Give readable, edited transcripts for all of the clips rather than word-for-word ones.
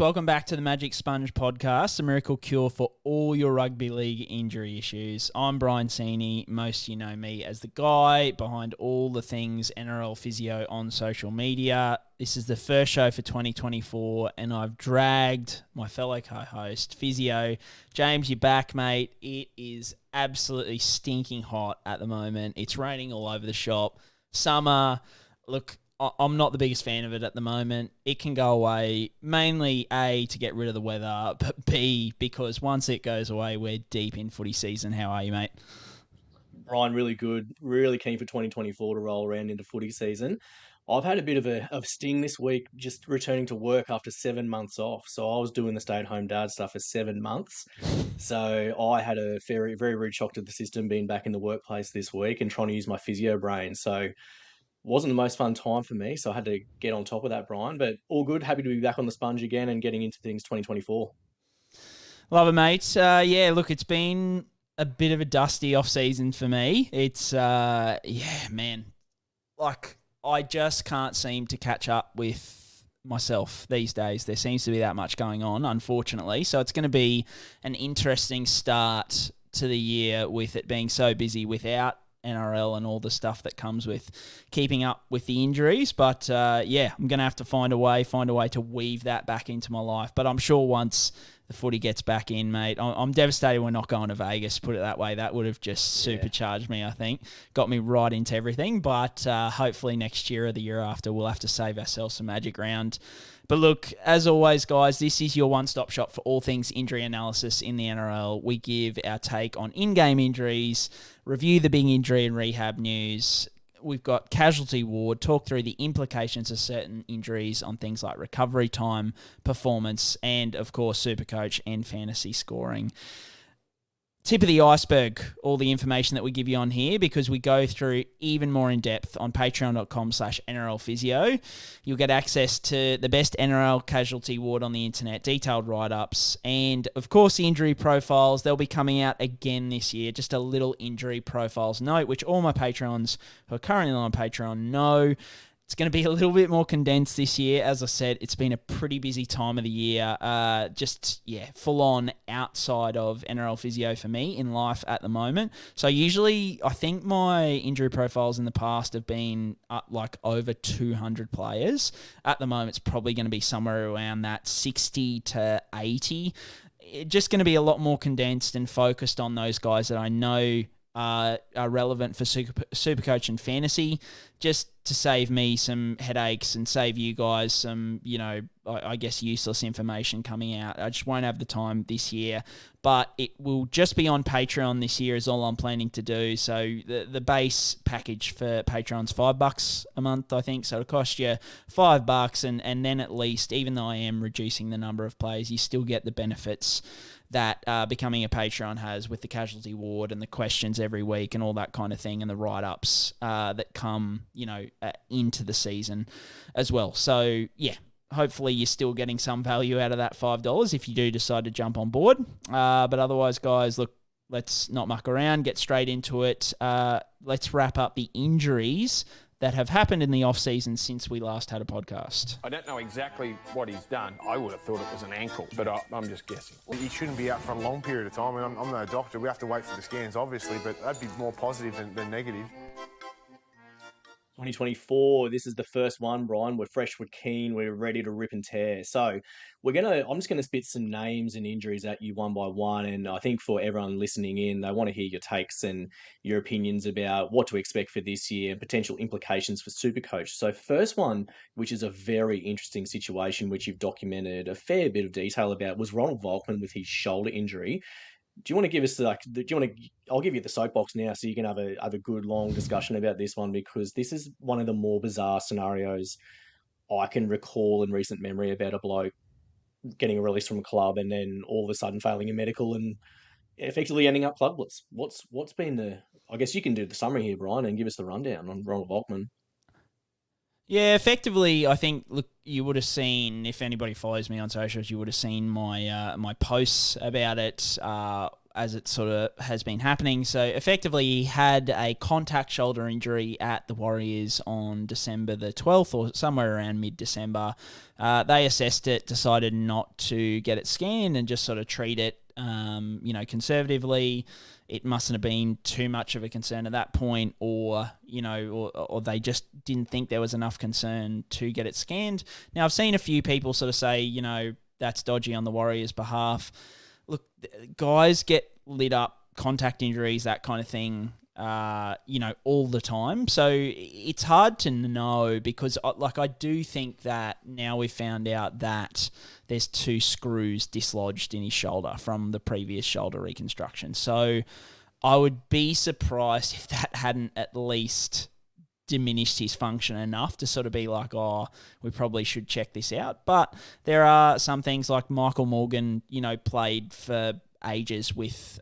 Welcome back to the Magic Sponge podcast, a miracle cure for all your rugby league injury issues. I'm Brien Seeney. Most of you know me as the guy behind all the things NRL Physio on social media. This is the first show for 2024, and I've dragged my fellow co-host, Physio. James, you're back, mate. It is absolutely stinking hot at the moment. It's raining all over the shop. Summer, look, I'm not the biggest fan of it at the moment. It can go away, mainly A, to get rid of the weather, but B, because once it goes away, we're deep in footy season. How are you, mate? Brian, really good. Really keen for 2024 to roll around into footy season. I've had a bit of a sting this week, just returning to work after 7 months off. So I was doing the stay-at-home dad stuff for 7 months. So I had a very, very rude shock to the system being back in the workplace this week and trying to use my physio brain. So wasn't the most fun time for me. So I had to get on top of that, Brian. But all good. Happy to be back on the sponge again and getting into things 2024. Love it, mate. Yeah, look, it's been a bit of a dusty off-season for me. It's, man. Like, I just can't seem to catch up with myself these days. There seems to be that much going on, unfortunately. So it's going to be an interesting start to the year with it being so busy without NRL and all the stuff that comes with keeping up with the injuries. But I'm going to have to find a way to weave that back into my life. But I'm sure once the footy gets back in, mate, I'm devastated we're not going to Vegas, put it that way. That would have just supercharged me, I think. Got me right into everything. But hopefully next year or the year after, we'll have to save ourselves some magic round. But look, as always, guys, this is your one-stop shop for all things injury analysis in the NRL. We give our take on in-game injuries, review the big injury and rehab news. We've got casualty ward, talk through the implications of certain injuries on things like recovery time, performance, and, of course, SuperCoach and fantasy scoring. Tip of the iceberg, all the information that we give you on here, because we go through even more in depth on patreon.com/NRLphysio. You'll get access to the best NRL casualty ward on the internet, detailed write-ups, and of course the injury profiles. They'll be coming out again this year, just a little injury profiles note, which all my Patreons who are currently on Patreon know. It's going to be a little bit more condensed this year. As I said, it's been a pretty busy time of the year. Full on outside of NRL Physio for me in life at the moment. So usually I think my injury profiles in the past have been like over 200 players. At the moment, it's probably going to be somewhere around that 60 to 80. It's just going to be a lot more condensed and focused on those guys that I know are relevant for SuperCoach and fantasy, just to save me some headaches and save you guys some, I guess useless information coming out. I just won't have the time this year, but it will just be on Patreon this year is all I'm planning to do. So the base package for Patreon's $5 a month, I think. So it'll cost you $5, and then at least, even though I am reducing the number of players, you still get the benefits that becoming a Patreon has with the casualty ward and the questions every week and all that kind of thing, and the write-ups that come, into the season as well. So, yeah, hopefully you're still getting some value out of that $5 if you do decide to jump on board. But otherwise, guys, look, let's not muck around, get straight into it. Let's wrap up the injuries that have happened in the off-season since we last had a podcast. I don't know exactly what he's done. I would have thought it was an ankle, but I'm just guessing. He shouldn't be out for a long period of time. I'm no doctor. We have to wait for the scans, obviously, but that'd be more positive than negative. 2024, this is the first one, Brian. We're fresh, we're keen, we're ready to rip and tear. So I'm just gonna spit some names and injuries at you one by one. And I think for everyone listening in, they want to hear your takes and your opinions about what to expect for this year and potential implications for SuperCoach. So first one, which is a very interesting situation, which you've documented a fair bit of detail about, was Ronald Volkman with his shoulder injury. Do you want to give us I'll give you the soapbox now so you can have a good long discussion about this one, because this is one of the more bizarre scenarios I can recall in recent memory about a bloke getting a release from a club and then all of a sudden failing in medical and effectively ending up clubless. What's been I guess you can do the summary here, Brian, and give us the rundown on Ronald Volkman. Yeah, effectively, I think, look, you would have seen, if anybody follows me on socials, you would have seen my my posts about it. as it sort of has been happening. So effectively, he had a contact shoulder injury at the Warriors on December the 12th or somewhere around mid-December. They assessed it, decided not to get it scanned and just sort of treat it, conservatively. It mustn't have been too much of a concern at that point, or they just didn't think there was enough concern to get it scanned. Now, I've seen a few people sort of say, that's dodgy on the Warriors' behalf. Look, guys get lit up, contact injuries, that kind of thing, all the time. So it's hard to know because, I do think that now we've found out that there's 2 screws dislodged in his shoulder from the previous shoulder reconstruction. So I would be surprised if that hadn't at least diminished his function enough to sort of be like, we probably should check this out. But there are some things like Michael Morgan, played for ages with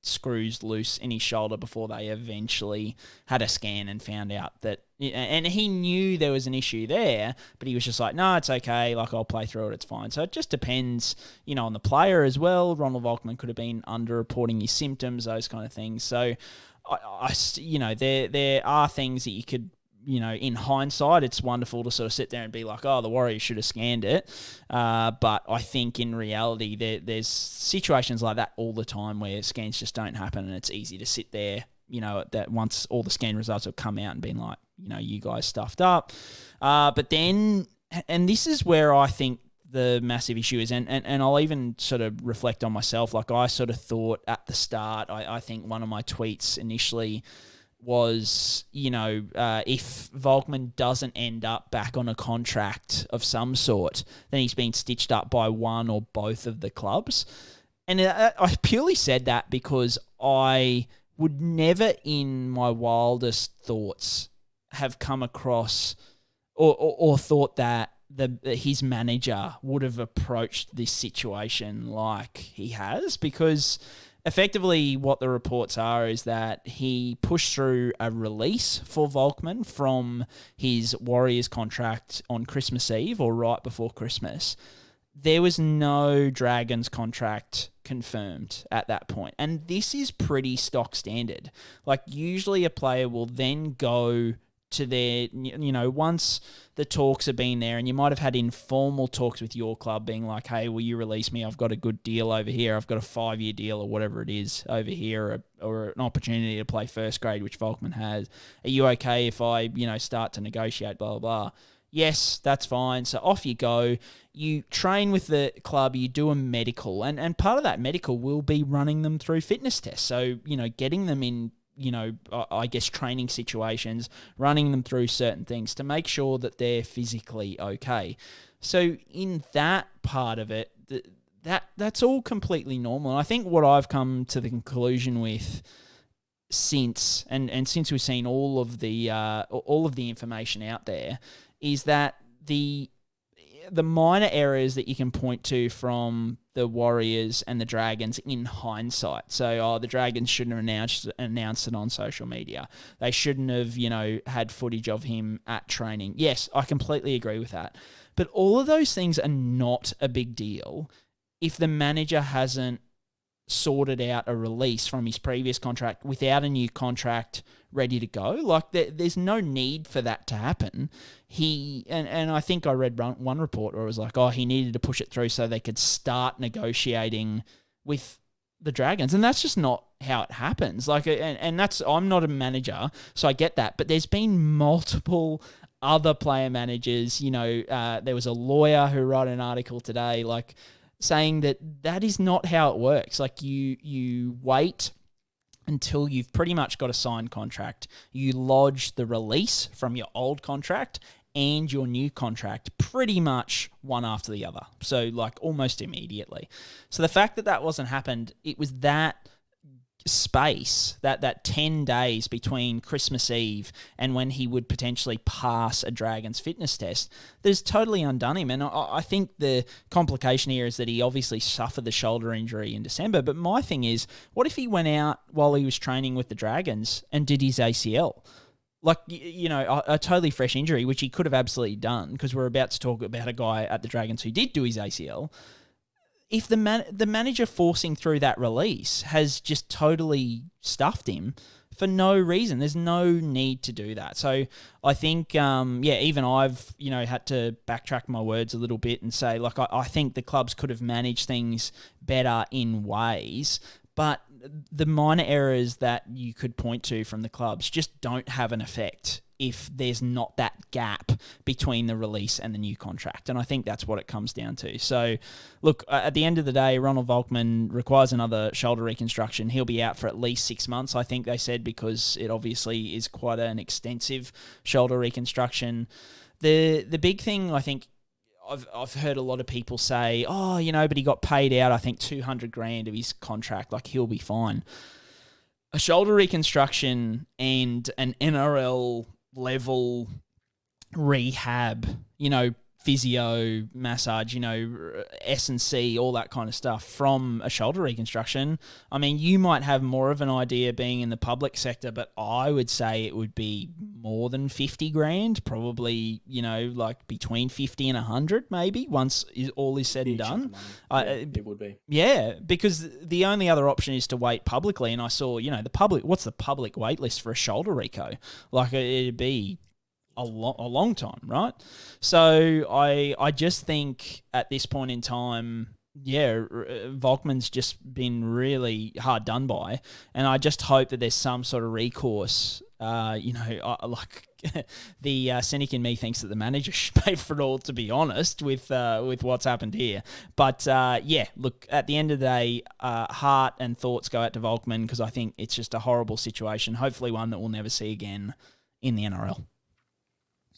screws loose in his shoulder before they eventually had a scan and found out that, and he knew there was an issue there, but he was just like, no, it's okay, I'll play through it, it's fine. So it just depends, on the player as well. Ronald Volkman could have been underreporting his symptoms, those kind of things. So there are things that you could, in hindsight, it's wonderful to sort of sit there and be like, the Warriors should have scanned it. But I think in reality, there's situations like that all the time where scans just don't happen, and it's easy to sit there, that once all the scan results have come out and been like, you guys stuffed up. But then, and this is where I think the massive issue is, and I'll even sort of reflect on myself. I sort of thought at the start, I think one of my tweets initially was, if Volkman doesn't end up back on a contract of some sort, then he's been stitched up by one or both of the clubs. And I purely said that because I would never in my wildest thoughts have come across or thought that his manager would have approached this situation like he has, because effectively what the reports are is that he pushed through a release for Volkman from his Warriors contract on Christmas Eve or right before Christmas. There was no Dragons contract confirmed at that point. And this is pretty stock standard. Usually a player will then go to their, once the talks have been there, and you might have had informal talks with your club being like, hey, will you release me? I've got a good deal over here. I've got a 5-year deal or whatever it is over here, or an opportunity to play first grade, which Volkman has. Are you okay if I, start to negotiate, blah, blah, blah? Yes, that's fine. So off you go. You train with the club, you do a medical, and part of that medical will be running them through fitness tests. So, getting them in, I guess training situations, running them through certain things to make sure that they're physically okay. So in that part of it, that's all completely normal. And I think what I've come to the conclusion with since we've seen all of the information out there is that the minor errors that you can point to from the Warriors and the Dragons in hindsight. So, the Dragons shouldn't have announced it on social media. They shouldn't have, had footage of him at training. Yes, I completely agree with that. But all of those things are not a big deal if the manager hasn't sorted out a release from his previous contract without a new contract ready to go. There's no need for that to happen. And I think I read one report where it was like, he needed to push it through so they could start negotiating with the Dragons. And that's just not how it happens. And that's, I'm not a manager, so I get that. But there's been multiple other player managers. There was a lawyer who wrote an article today, saying that is not how it works. You wait until you've pretty much got a signed contract. You lodge the release from your old contract and your new contract pretty much one after the other. So almost immediately. So the fact that wasn't happened, it was that space, that 10 days between Christmas Eve and when he would potentially pass a Dragons fitness test, that's totally undone him. And I think the complication here is that he obviously suffered the shoulder injury in December. But my thing is, what if he went out while he was training with the Dragons and did his ACL? A totally fresh injury, which he could have absolutely done, because we're about to talk about a guy at the Dragons who did do his ACL. if the manager forcing through that release has just totally stuffed him for no reason. There's no need to do that. So I think, even I've, had to backtrack my words a little bit and say, like, I think the clubs could have managed things better in ways, but the minor errors that you could point to from the clubs just don't have an effect if there's not that gap between the release and the new contract. And I think that's what it comes down to. So, look, at the end of the day, Ronald Volkman requires another shoulder reconstruction. He'll be out for at least 6 months, I think they said, because it obviously is quite an extensive shoulder reconstruction. The big thing, I think, I've heard a lot of people say, but he got paid out, I think, $200,000 of his contract. Like, he'll be fine. A shoulder reconstruction and an NRL level rehab, physio, massage, S&C, all that kind of stuff from a shoulder reconstruction. I mean, you might have more of an idea being in the public sector, but I would say it would be more than $50,000, probably, like between 50 and 100 maybe, once all is said and done. It would be. Yeah, because the only other option is to wait publicly, and I saw, what's the public wait list for a shoulder reco? Like, it'd be a long time, right? So I just think at this point in time, Volkman's just been really hard done by, and I just hope that there's some sort of recourse. The cynic in me thinks that the manager should pay for it all, to be honest, with what's happened here. But look, at the end of the day, heart and thoughts go out to Volkman, because I think it's just a horrible situation. Hopefully, one that we'll never see again in the NRL.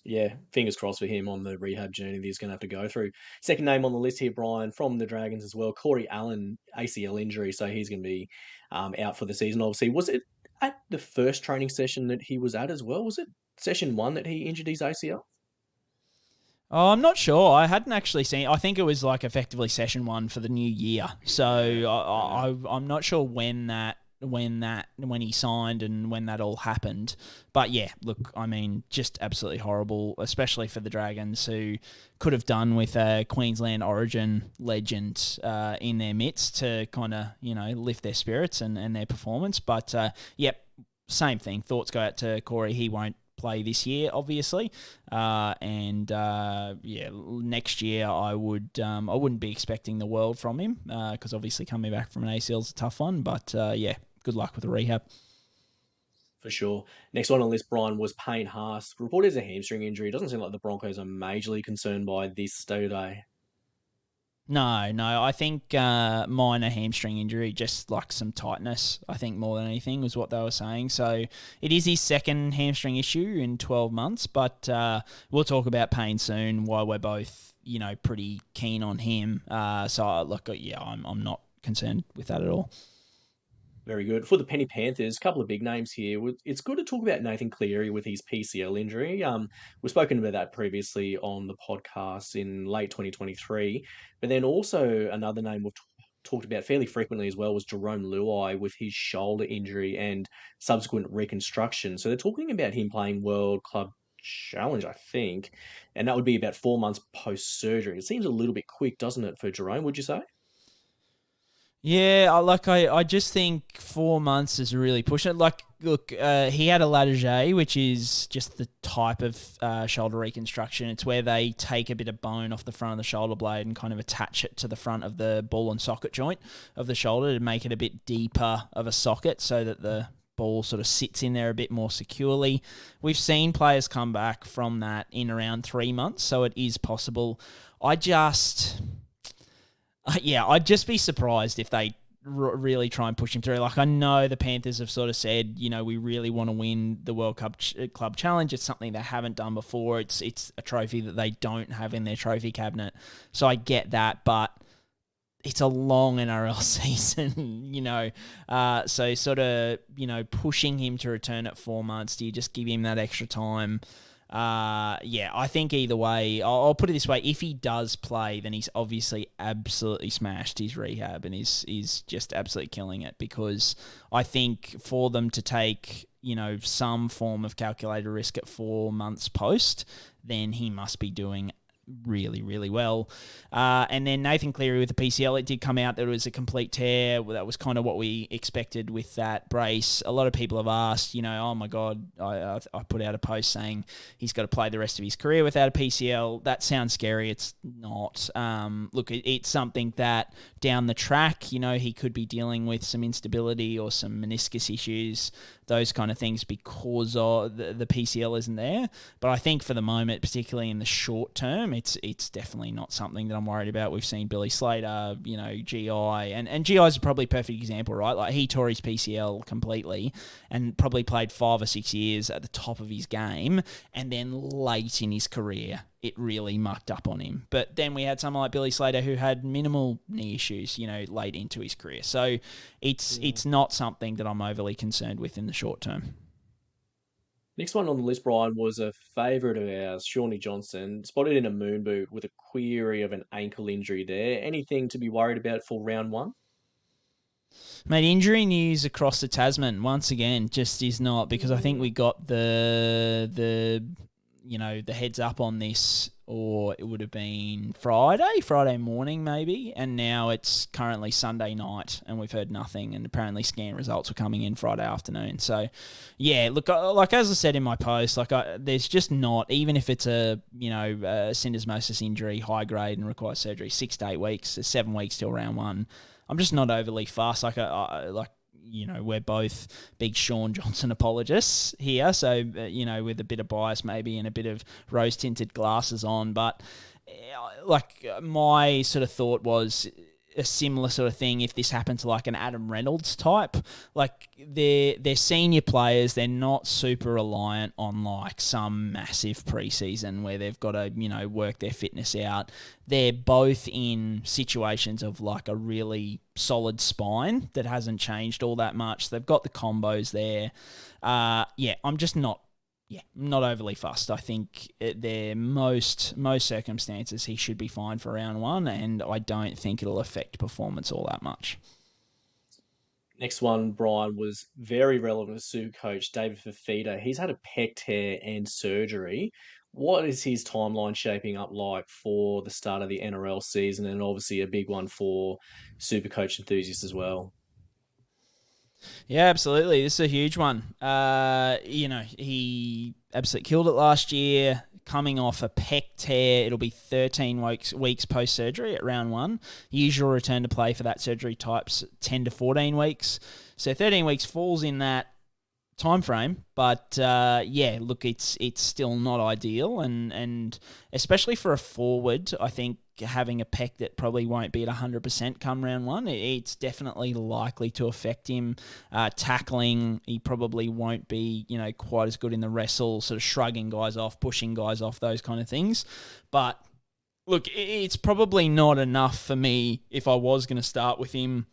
Yeah, fingers crossed for him on the rehab journey that he's going to have to go through. Second name on the list here, Brian, from the Dragons as well, Corey Allen, ACL injury, so he's going to be out for the season, obviously. Was it at the first training session that he was at as well? Was it session 1 that he injured his ACL? Oh, I'm not sure. I hadn't actually seen. I think it was like effectively session 1 for the new year. So I'm not sure when he signed and when that all happened. But yeah, look, I mean, just absolutely horrible, especially for the Dragons, who could have done with a Queensland Origin legend in their midst to kind of, lift their spirits and their performance. But same thing. Thoughts go out to Corey. He won't play this year, obviously, next year I wouldn't be expecting the world from him, because obviously coming back from an ACL is a tough one, but good luck with the rehab. For sure. Next one on the list, Brian, was Payne Haas. Reported as a hamstring injury. It doesn't seem like the Broncos are majorly concerned by this today. No, I think minor hamstring injury, just like some tightness, I think more than anything was what they were saying. So it is his second hamstring issue in 12 months, but we'll talk about Payne soon, why we're both, pretty keen on him. I'm not concerned with that at all. Very good. For the Penny Panthers, a couple of big names here. It's good to talk about Nathan Cleary with his PCL injury. We've spoken about that previously on the podcast in late 2023. But then also another name we've talked about fairly frequently as well was Jerome Luai with his shoulder injury and subsequent reconstruction. So they're talking about him playing World Club Challenge, I think, and that would be about 4 months post-surgery. It seems a little bit quick, doesn't it, for Jerome, would you say? Yeah, I just think 4 months is really pushing it. Like, look, he had a Latarjet, which is just the type of shoulder reconstruction. It's where they take a bit of bone off the front of the shoulder blade and kind of attach it to the front of the ball and socket joint of the shoulder to make it a bit deeper of a socket so that the ball sort of sits in there a bit more securely. We've seen players come back from that in around 3 months, so it is possible. I'd just be surprised if they really try and push him through. Like, I know the Panthers have sort of said, we really want to win the World Cup Club Challenge. It's something they haven't done before. It's a trophy that they don't have in their trophy cabinet. So I get that, but it's a long NRL season, so sort of, pushing him to return at 4 months. Do you just give him that extra time? I think either way, I'll put it this way: if he does play, then he's obviously absolutely smashed his rehab and is just absolutely killing it, because I think for them to take, some form of calculated risk at 4 months post, then he must be doing really, really well. And then Nathan Cleary with the PCL, it did come out that it was a complete tear. That was kind of what we expected with that brace. A lot of people have asked, oh my God, I put out a post saying he's got to play the rest of his career without a PCL. That sounds scary. It's not. Look, it's something that down the track, he could be dealing with some instability or some meniscus issues, those kind of things, because the PCL isn't there. But I think for the moment, particularly in the short term, it's definitely not something that I'm worried about. We've seen Billy Slater, GI, and GI is probably a perfect example, right? Like, he tore his PCL completely and probably played 5 or 6 years at the top of his game, and then late in his career, it really mucked up on him. But then we had someone like Billy Slater who had minimal knee issues, late into his career. So it's not something that I'm overly concerned with in the short term. Next one on the list, Brian, was a favourite of ours, Shawnee Johnson, spotted in a moon boot with a query of an ankle injury there. Anything to be worried about for round one? Mate, injury news across the Tasman once again just is not, because I think we got the heads up on this, or it would have been Friday morning maybe, and now it's currently Sunday night and we've heard nothing, and apparently scan results were coming in Friday afternoon. So yeah, look, like as I said in my post, there's just not, even if it's a syndesmosis injury, high grade and requires surgery, 6 to 8 weeks, there's 7 weeks till round one. I'm just not overly fussed. We're both big Sean Johnson apologists here, so, with a bit of bias maybe and a bit of rose-tinted glasses on. But, my sort of thought was a similar sort of thing if this happened to like an Adam Reynolds type. Like, they're senior players, they're not super reliant on like some massive preseason where they've got to, work their fitness out. They're both in situations of like a really solid spine that hasn't changed all that much. They've got the combos there. I'm just not overly fussed. I think most circumstances he should be fine for round one, and I don't think it'll affect performance all that much. Next one, Brian, was very relevant to SuperCoach David Fafita. He's had a pec tear and surgery. What is his timeline shaping up like for the start of the NRL season, and obviously a big one for SuperCoach enthusiasts as well? Yeah, absolutely. This is a huge one. He absolutely killed it last year, coming off a pec tear. It'll be 13 weeks post-surgery at round one. Usual return to play for that surgery type's 10 to 14 weeks. So 13 weeks falls in that time frame, but look, it's still not ideal, and especially for a forward, I think having a pec that probably won't be at 100% come round one, it's definitely likely to affect him. Tackling, he probably won't be quite as good in the wrestle, sort of shrugging guys off, pushing guys off, those kind of things. But look, it's probably not enough for me. If I was going to start with him,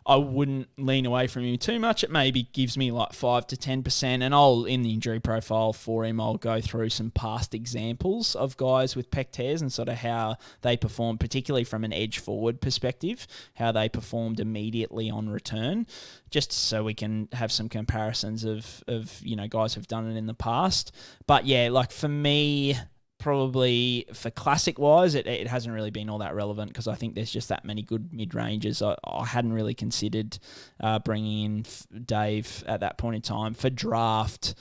I wouldn't lean away from him too much. It maybe gives me like 5 to 10%, and in the injury profile for him, I'll go through some past examples of guys with pec tears and sort of how they performed, particularly from an edge forward perspective, how they performed immediately on return, just so we can have some comparisons of guys who've done it in the past. But yeah, like for me, probably for classic-wise, it hasn't really been all that relevant because I think there's just that many good mid-ranges. I hadn't really considered bringing in Dave at that point in time. For draft,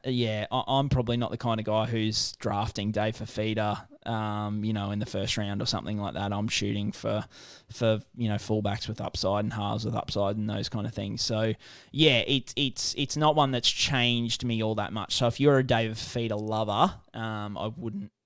I'm probably not the kind of guy who's drafting Dave Fafita, in the first round or something like that. I'm shooting for fullbacks with upside and halves with upside and those kind of things. So yeah, it's not one that's changed me all that much. So if you're a Dave Fafita lover,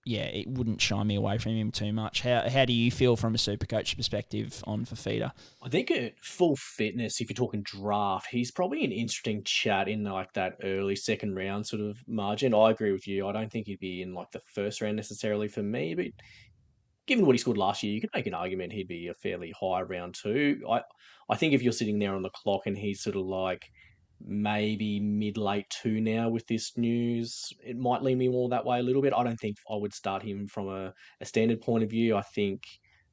it wouldn't shy me away from him too much. How do you feel from a SuperCoach perspective on Fafita? I think at full fitness, if you're talking draft, he's probably an interesting chat in like that early second round sort of margin. I agree with you. I don't think he'd be in like the first round necessarily for me, but given what he scored last year, you could make an argument he'd be a fairly high round two. I think if you're sitting there on the clock and he's sort of like maybe mid-late two now with this news, it might lean me more that way a little bit. I don't think I would start him from a standard point of view. I think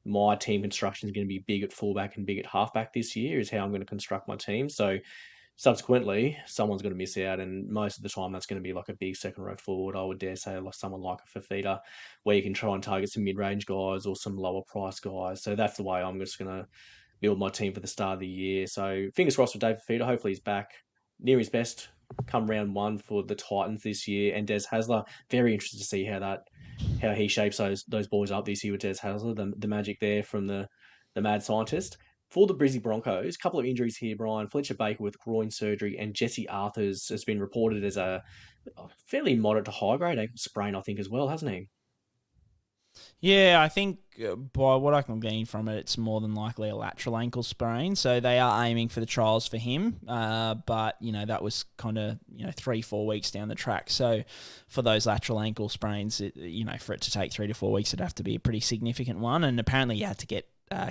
my team construction is going to be big at fullback and big at halfback this year is how I'm going to construct my team. So subsequently, someone's going to miss out, and most of the time that's going to be like a big second row forward. I would dare say, like someone like a Fafita, where you can try and target some mid-range guys or some lower price guys. So that's the way I'm just going to build my team for the start of the year. So fingers crossed for Dave Fafita. Hopefully he's back near his best come round one for the Titans this year. And Des Hasler, very interested to see how he shapes those boys up this year with Des Hasler, the magic there from the mad scientist. For the Brizzy Broncos, a couple of injuries here, Brian. Fletcher Baker with groin surgery, and Jesse Arthurs has been reported as a fairly moderate to high grade ankle sprain, I think, as well, hasn't he? Yeah, I think by what I can glean from it, it's more than likely a lateral ankle sprain. So they are aiming for the trials for him. But, that was kind of, 3-4 weeks down the track. So for those lateral ankle sprains, for it to take 3 to 4 weeks, it'd have to be a pretty significant one. And apparently you had to get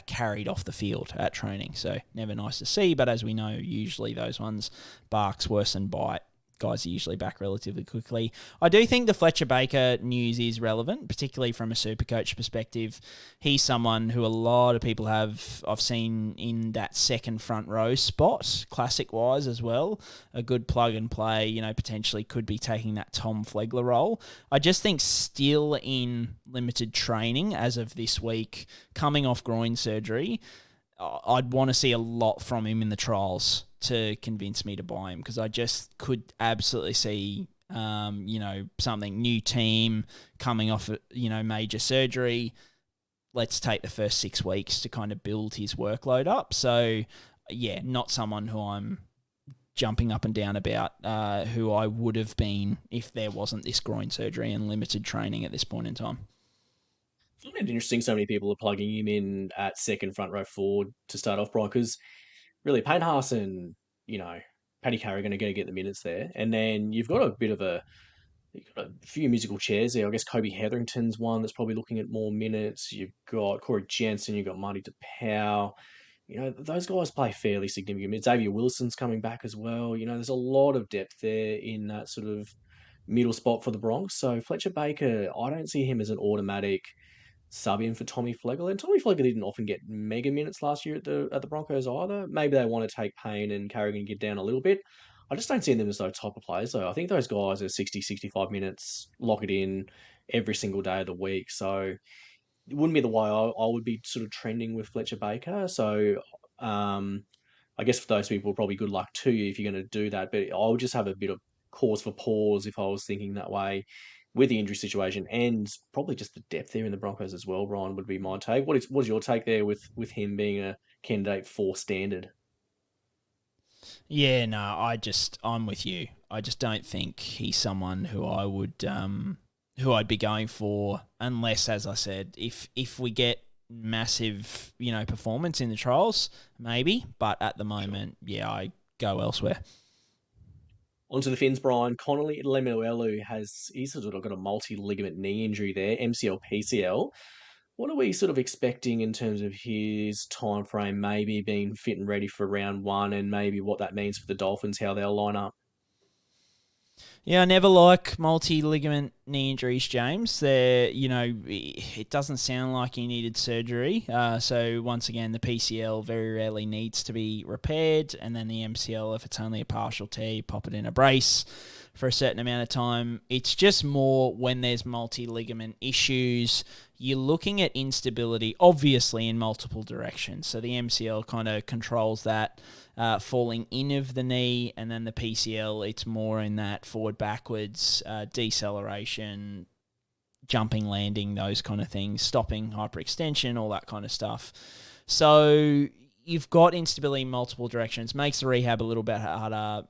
carried off the field at training. So never nice to see. But as we know, usually those ones barks worse than bite. Guys are usually back relatively quickly. I do think the Fletcher Baker news is relevant, particularly from a SuperCoach perspective. He's someone who a lot of people I've seen in that second front row spot, classic-wise as well. A good plug and play, potentially could be taking that Tom Flegler role. I just think still in limited training as of this week, coming off groin surgery, I'd want to see a lot from him in the trials to convince me to buy him, because I just could absolutely see, something, new team coming off, major surgery. Let's take the first 6 weeks to kind of build his workload up. So, yeah, not someone who I'm jumping up and down about, who I would have been if there wasn't this groin surgery and limited training at this point in time. I find it interesting so many people are plugging him in at second front row forward to start off, Brian, because really Payne Haas and, Paddy Carrigan are going to get the minutes there. And then you've got you've got a few musical chairs there. I guess Kobe Hetherington's one that's probably looking at more minutes. You've got Corey Jensen, you've got Marty DePau. Those guys play fairly significant minutes. Xavier Wilson's coming back as well. There's a lot of depth there in that sort of middle spot for the Bronx. So Fletcher Baker, I don't see him as an automatic sub in for Tommy Flegler. And Tommy Flegler didn't often get mega minutes last year at the Broncos either. Maybe they want to take Payne and Carrigan get down a little bit. I just don't see them as those type of players, though. I think those guys are 60, 65 minutes, lock it in every single day of the week. So it wouldn't be the way I would be sort of trending with Fletcher Baker. So I guess for those people, probably good luck to you if you're going to do that. But I would just have a bit of cause for pause if I was thinking that way with the injury situation, and probably just the depth there in the Broncos as well. Brian, would be my take. What is your take there with him being a candidate for standard? Yeah, no, I'm with you. I just don't think he's someone who I would, who I'd be going for, unless, as I said, if we get massive, performance in the trials, maybe. But at the moment, yeah, I go elsewhere. Onto the Finns, Brian. Connolly Lemuelu he's sort of got a multi-ligament knee injury there, MCL, PCL. What are we sort of expecting in terms of his time frame, maybe being fit and ready for round one, and maybe what that means for the Dolphins, how they'll line up? Yeah, I never like multi-ligament knee injuries, James. It doesn't sound like he needed surgery. So once again, the PCL very rarely needs to be repaired, and then the MCL, if it's only a partial tear, pop it in a brace for a certain amount of time. It's just more when there's multi-ligament issues, you're looking at instability, obviously, in multiple directions. So the MCL kind of controls that falling in of the knee, and then the PCL, it's more in that forward-backwards, deceleration, jumping, landing, those kind of things, stopping, hyperextension, all that kind of stuff. So you've got instability in multiple directions, makes the rehab a little bit harder.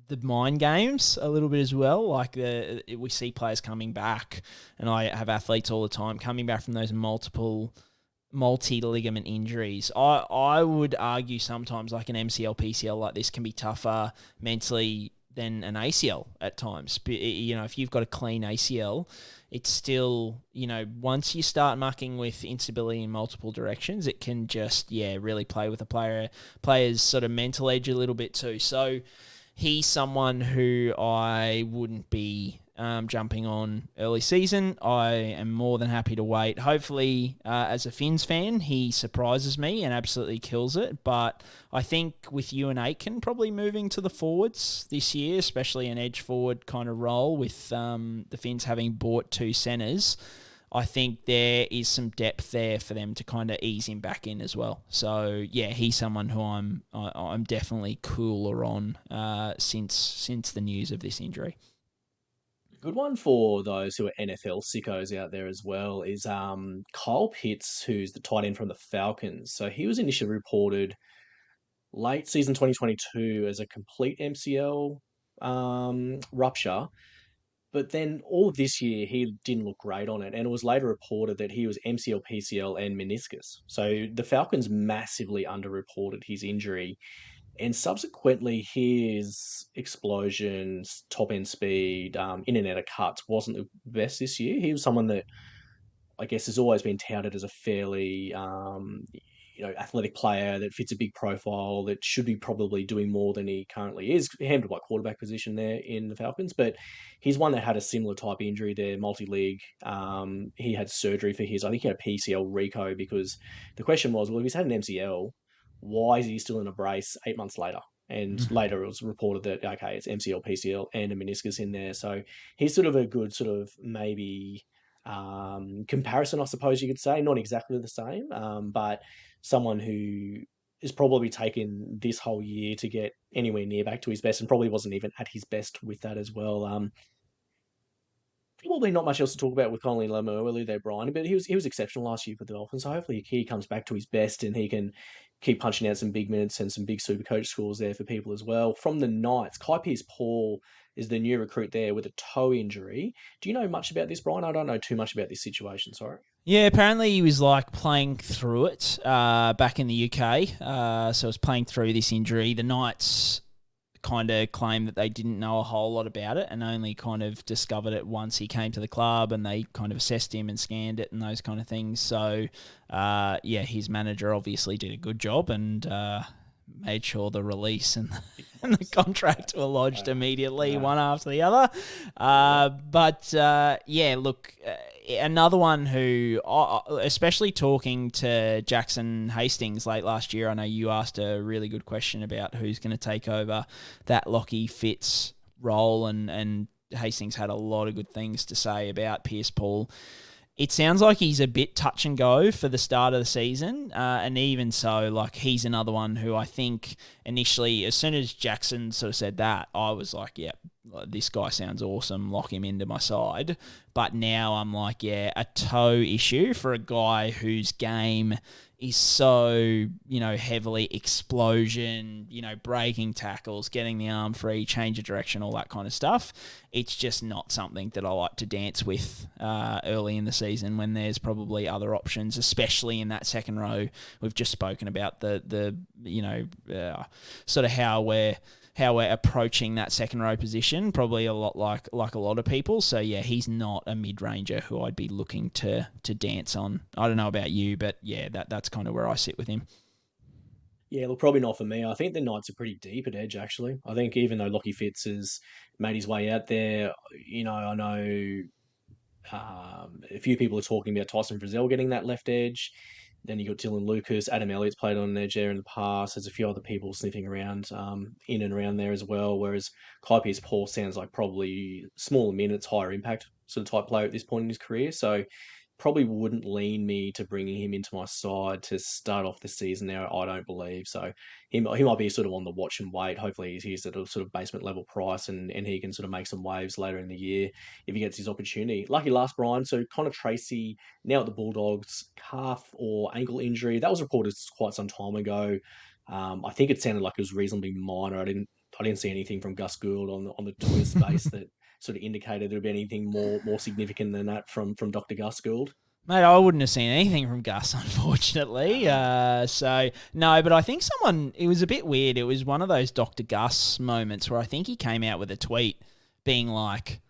The mind games a little bit as well. Like we see players coming back, and I have athletes all the time coming back from those multi-ligament injuries. I would argue sometimes like an MCL, PCL like this can be tougher mentally than an ACL at times. But, if you've got a clean ACL, it's still, once you start mucking with instability in multiple directions, it can just, really play with a player's sort of mental edge a little bit too. So he's someone who I wouldn't be jumping on early season. I am more than happy to wait. Hopefully, as a Finns fan, he surprises me and absolutely kills it. But I think with Ewan Aitken probably moving to the forwards this year, especially an edge forward kind of role with the Finns having bought 2 centres, I think there is some depth there for them to kind of ease him back in as well. So yeah, he's someone who I'm definitely cooler on since the news of this injury. Good one for those who are NFL sickos out there as well is Kyle Pitts, who's the tight end from the Falcons. So he was initially reported late season 2022 as a complete MCL rupture, but then all of this year he didn't look great on it, and it was later reported that he was MCL, PCL, and meniscus. So the Falcons massively underreported his injury, and subsequently his explosions, top end speed, in and out of cuts wasn't the best this year. He was someone that I guess has always been touted as a fairly athletic player that fits a big profile that should be probably doing more than he currently is, handled by quarterback position there in the Falcons. But he's one that had a similar type injury there, multi-league. He had surgery for his, I think he had a PCL reco, because the question was, well, if he's had an MCL, why is he still in a brace 8 months later? And later it was reported that, okay, it's MCL, PCL, and a meniscus in there. So he's sort of a good sort of maybe comparison, I suppose you could say. Not exactly the same, but someone who is probably taken this whole year to get anywhere near back to his best, and probably wasn't even at his best with that as well. Probably not much else to talk about with Conley Lemuelu there, Brian, but he was exceptional last year for the Dolphins. So hopefully he comes back to his best and he can keep punching out some big minutes and some big SuperCoach scores there for people as well. From the Knights, Kai Pearce-Paul is the new recruit there with a toe injury. Do you know much about this, Brian? I don't know too much about this situation, sorry. Yeah, apparently he was playing through it back in the UK. So was playing through this injury. The Knights kind of claimed that they didn't know a whole lot about it and only kind of discovered it once he came to the club, and they kind of assessed him and scanned it and those kind of things. So, his manager obviously did a good job and made sure the release and the contract were lodged immediately, one after the other. Another one who, especially talking to Jackson Hastings late last year, I know you asked a really good question about who's going to take over that Lockie Fitz role, and Hastings had a lot of good things to say about Pearce-Paul. It sounds like he's a bit touch and go for the start of the season, and even so, he's another one who I think initially, as soon as Jackson sort of said that, I was like, yeah, this guy sounds awesome, lock him into my side. But now I'm like, yeah, a toe issue for a guy whose game is so, heavily explosion, breaking tackles, getting the arm free, change of direction, all that kind of stuff. It's just not something that I like to dance with early in the season when there's probably other options, especially in that second row. We've just spoken about the sort of how we're approaching that second row position, probably a lot like a lot of people. So yeah, he's not a mid-ranger who I'd be looking to dance on. I don't know about you, but yeah, that's kind of where I sit with him. Yeah, look, probably not for me. I think the Knights are pretty deep at edge, actually. I think even though Lockie Fitz has made his way out there, I know a few people are talking about Tyson Frizzell getting that left edge. Then you got Dylan Lucas, Adam Elliott's played on an edge there in the past. There's a few other people sniffing around in and around there as well. Whereas Kai Pearce-Paul sounds like probably smaller minutes, higher impact sort of type player at this point in his career. So probably wouldn't lean me to bringing him into my side to start off the season there, I don't believe. So he might be sort of on the watch and wait. Hopefully he's at a sort of basement level price and he can sort of make some waves later in the year if he gets his opportunity. Lucky last, Brian. So Connor Tracy, now at the Bulldogs, calf or ankle injury. That was reported quite some time ago. I think it sounded like it was reasonably minor. I didn't see anything from Gus Gould on the Twitter space that sort of indicated there'd be anything more significant than that from Dr. Gus Gould. Mate, I wouldn't have seen anything from Gus, unfortunately. So, no, but I think it was a bit weird. It was one of those Dr. Gus moments where I think he came out with a tweet being like,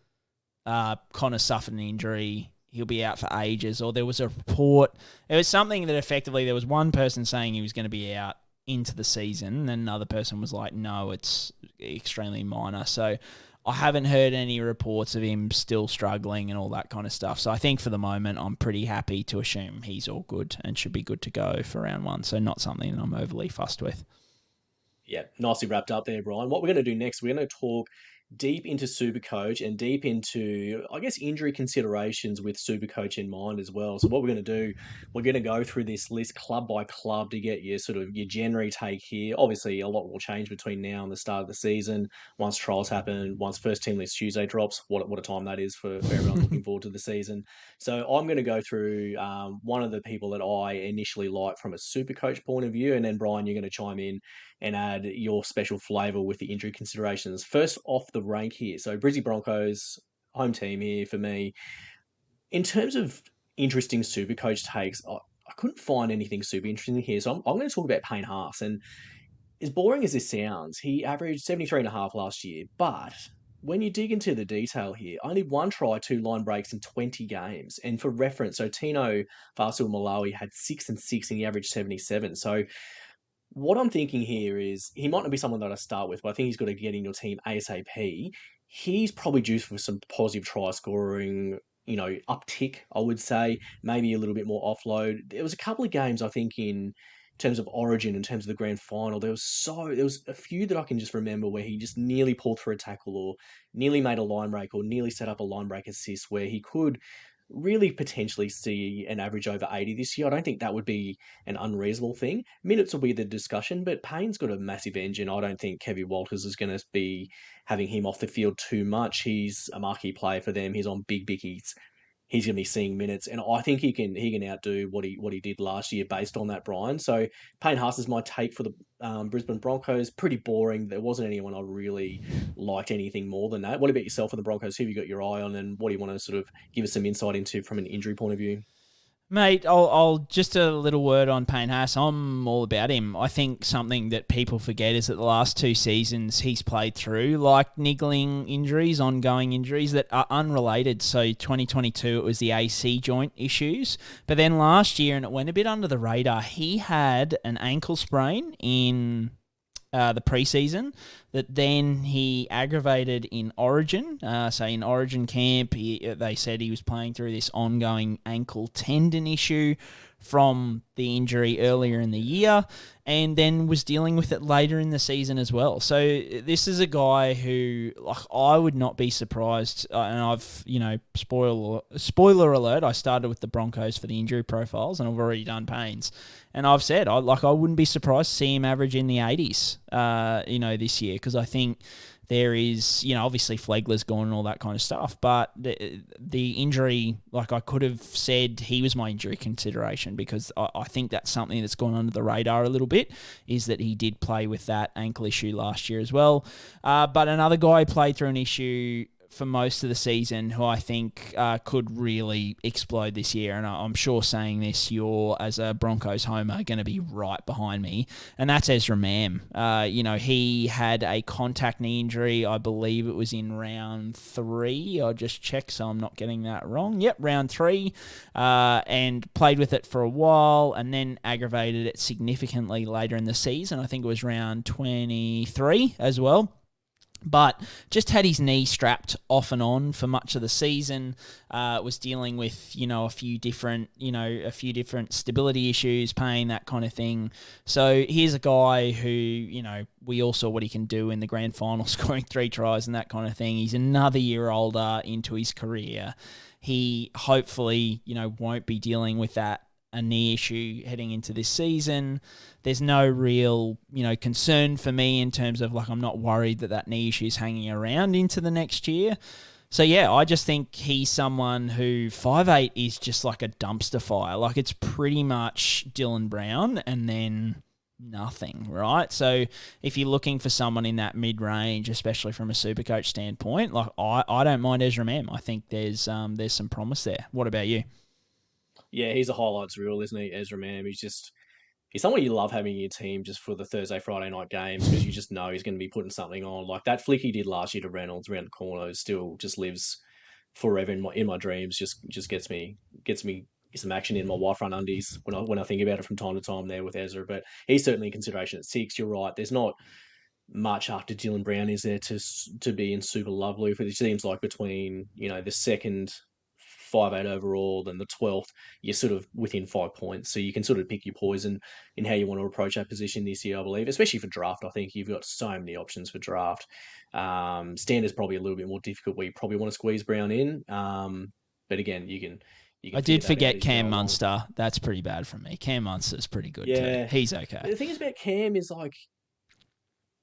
Connor suffered an injury, he'll be out for ages. Or there was a report. It was something that effectively there was one person saying he was going to be out into the season, and another person was like, no, it's extremely minor. So I haven't heard any reports of him still struggling and all that kind of stuff. So I think for the moment, I'm pretty happy to assume he's all good and should be good to go for round one. So not something that I'm overly fussed with. Yeah, nicely wrapped up there, Brian. What we're going to do next, we're going to talk deep into SuperCoach and deep into, I guess, injury considerations with SuperCoach in mind as well. So what we're going to do, we're going to go through this list club by club to get your sort of your January take here. Obviously, a lot will change between now and the start of the season. Once trials happen, once first team list Tuesday drops, what a time that is for everyone looking forward to the season. So I'm going to go through one of the people that I initially liked from a SuperCoach point of view, and then Brian, you're going to chime in and add your special flavour with the injury considerations. First off the rank here, so Brizzy Broncos, home team here for me. In terms of interesting Supercoach takes, I couldn't find anything super interesting here, so I'm going to talk about Payne Haas. And as boring as this sounds, he averaged 73.5 last year, but when you dig into the detail here, only one try, two line breaks in 20 games. And for reference, so Tino Fasil Malawi had 6 and 6 and he averaged 77. So what I'm thinking here is he might not be someone that I start with, but I think he's got to get in your team ASAP. He's probably due for some positive try scoring, uptick, I would say, maybe a little bit more offload. There was a couple of games, I think, in terms of Origin, in terms of the grand final, there was a few that I can just remember where he just nearly pulled through a tackle or nearly made a line break or nearly set up a line break assist where he could really potentially see an average over 80 this year. I don't think that would be an unreasonable thing. Minutes will be the discussion, but Payne's got a massive engine. I don't think Kevin Walters is going to be having him off the field too much. He's a marquee player for them. He's on big bickies. He's going to be seeing minutes, and I think he can outdo what he did last year based on that, Brian. So Payne Haas is my take for the Brisbane Broncos. Pretty boring. There wasn't anyone I really liked anything more than that. What about yourself for the Broncos? Who have you got your eye on, and what do you want to sort of give us some insight into from an injury point of view? Mate, I'll just a little word on Payne Haas. I'm all about him. I think something that people forget is that the last 2 seasons he's played through, like niggling injuries, ongoing injuries that are unrelated. So 2022, it was the AC joint issues. But then last year, and it went a bit under the radar, he had an ankle sprain in the preseason that then he aggravated in Origin. So in Origin camp, they said he was playing through this ongoing ankle tendon issue from the injury earlier in the year and then was dealing with it later in the season as well. So this is a guy who, like, I would not be surprised, and I've, spoiler alert, I started with the Broncos for the injury profiles and I've already done Payne's. And I've said, I wouldn't be surprised to see him average in the 80s, this year, because I think there is, obviously Flegler's gone and all that kind of stuff, but the injury, like I could have said he was my injury consideration because I think that's something that's gone under the radar a little bit, is that he did play with that ankle issue last year as well. But another guy played through an issue for most of the season who I think could really explode this year. And I'm sure saying this, you're, as a Broncos homer, going to be right behind me. And that's Ezra Mam. He had a contact knee injury. I believe it was in round 3. I'll just check so I'm not getting that wrong. Yep, round 3. And played with it for a while and then aggravated it significantly later in the season. I think it was round 23 as well. But just had his knee strapped off and on for much of the season. Was dealing with, a few different stability issues, pain, that kind of thing. So here's a guy who, we all saw what he can do in the grand final, scoring 3 tries and that kind of thing. He's another year older into his career. He hopefully, won't be dealing with a knee issue heading into this season. There's no real, concern for me in terms of, I'm not worried that knee issue is hanging around into the next year. So, yeah, I just think he's someone who 5'8" is just like a dumpster fire. Like, it's pretty much Dylan Brown and then nothing, right? So, if you're looking for someone in that mid-range, especially from a Supercoach standpoint, I don't mind Ezra Mam. I think there's some promise there. What about you? Yeah, he's a highlights reel, isn't he, Ezra Mam? He's someone you love having in your team just for the Thursday, Friday night games because you just know he's going to be putting something on. Like that flick he did last year to Reynolds around the corner still just lives forever in my dreams. Just gets me some action in my white front undies when I think about it from time to time there with Ezra. But he's certainly a consideration at 6. You're right. There's not much after Dylan Brown is there to be in super lovely. It seems like between the second 5'8" overall and the 12th, you're sort of within 5 points. So you can sort of pick your poison in how you want to approach that position this year, I believe, especially for draft. I think you've got so many options for draft. Standard's probably a little bit more difficult where you probably want to squeeze Brown in. But again, you can I figure did that out forget as you go Cam along. Munster. That's pretty bad from me. Cam Munster's pretty good too. Yeah. He's okay. The thing is about Cam is like,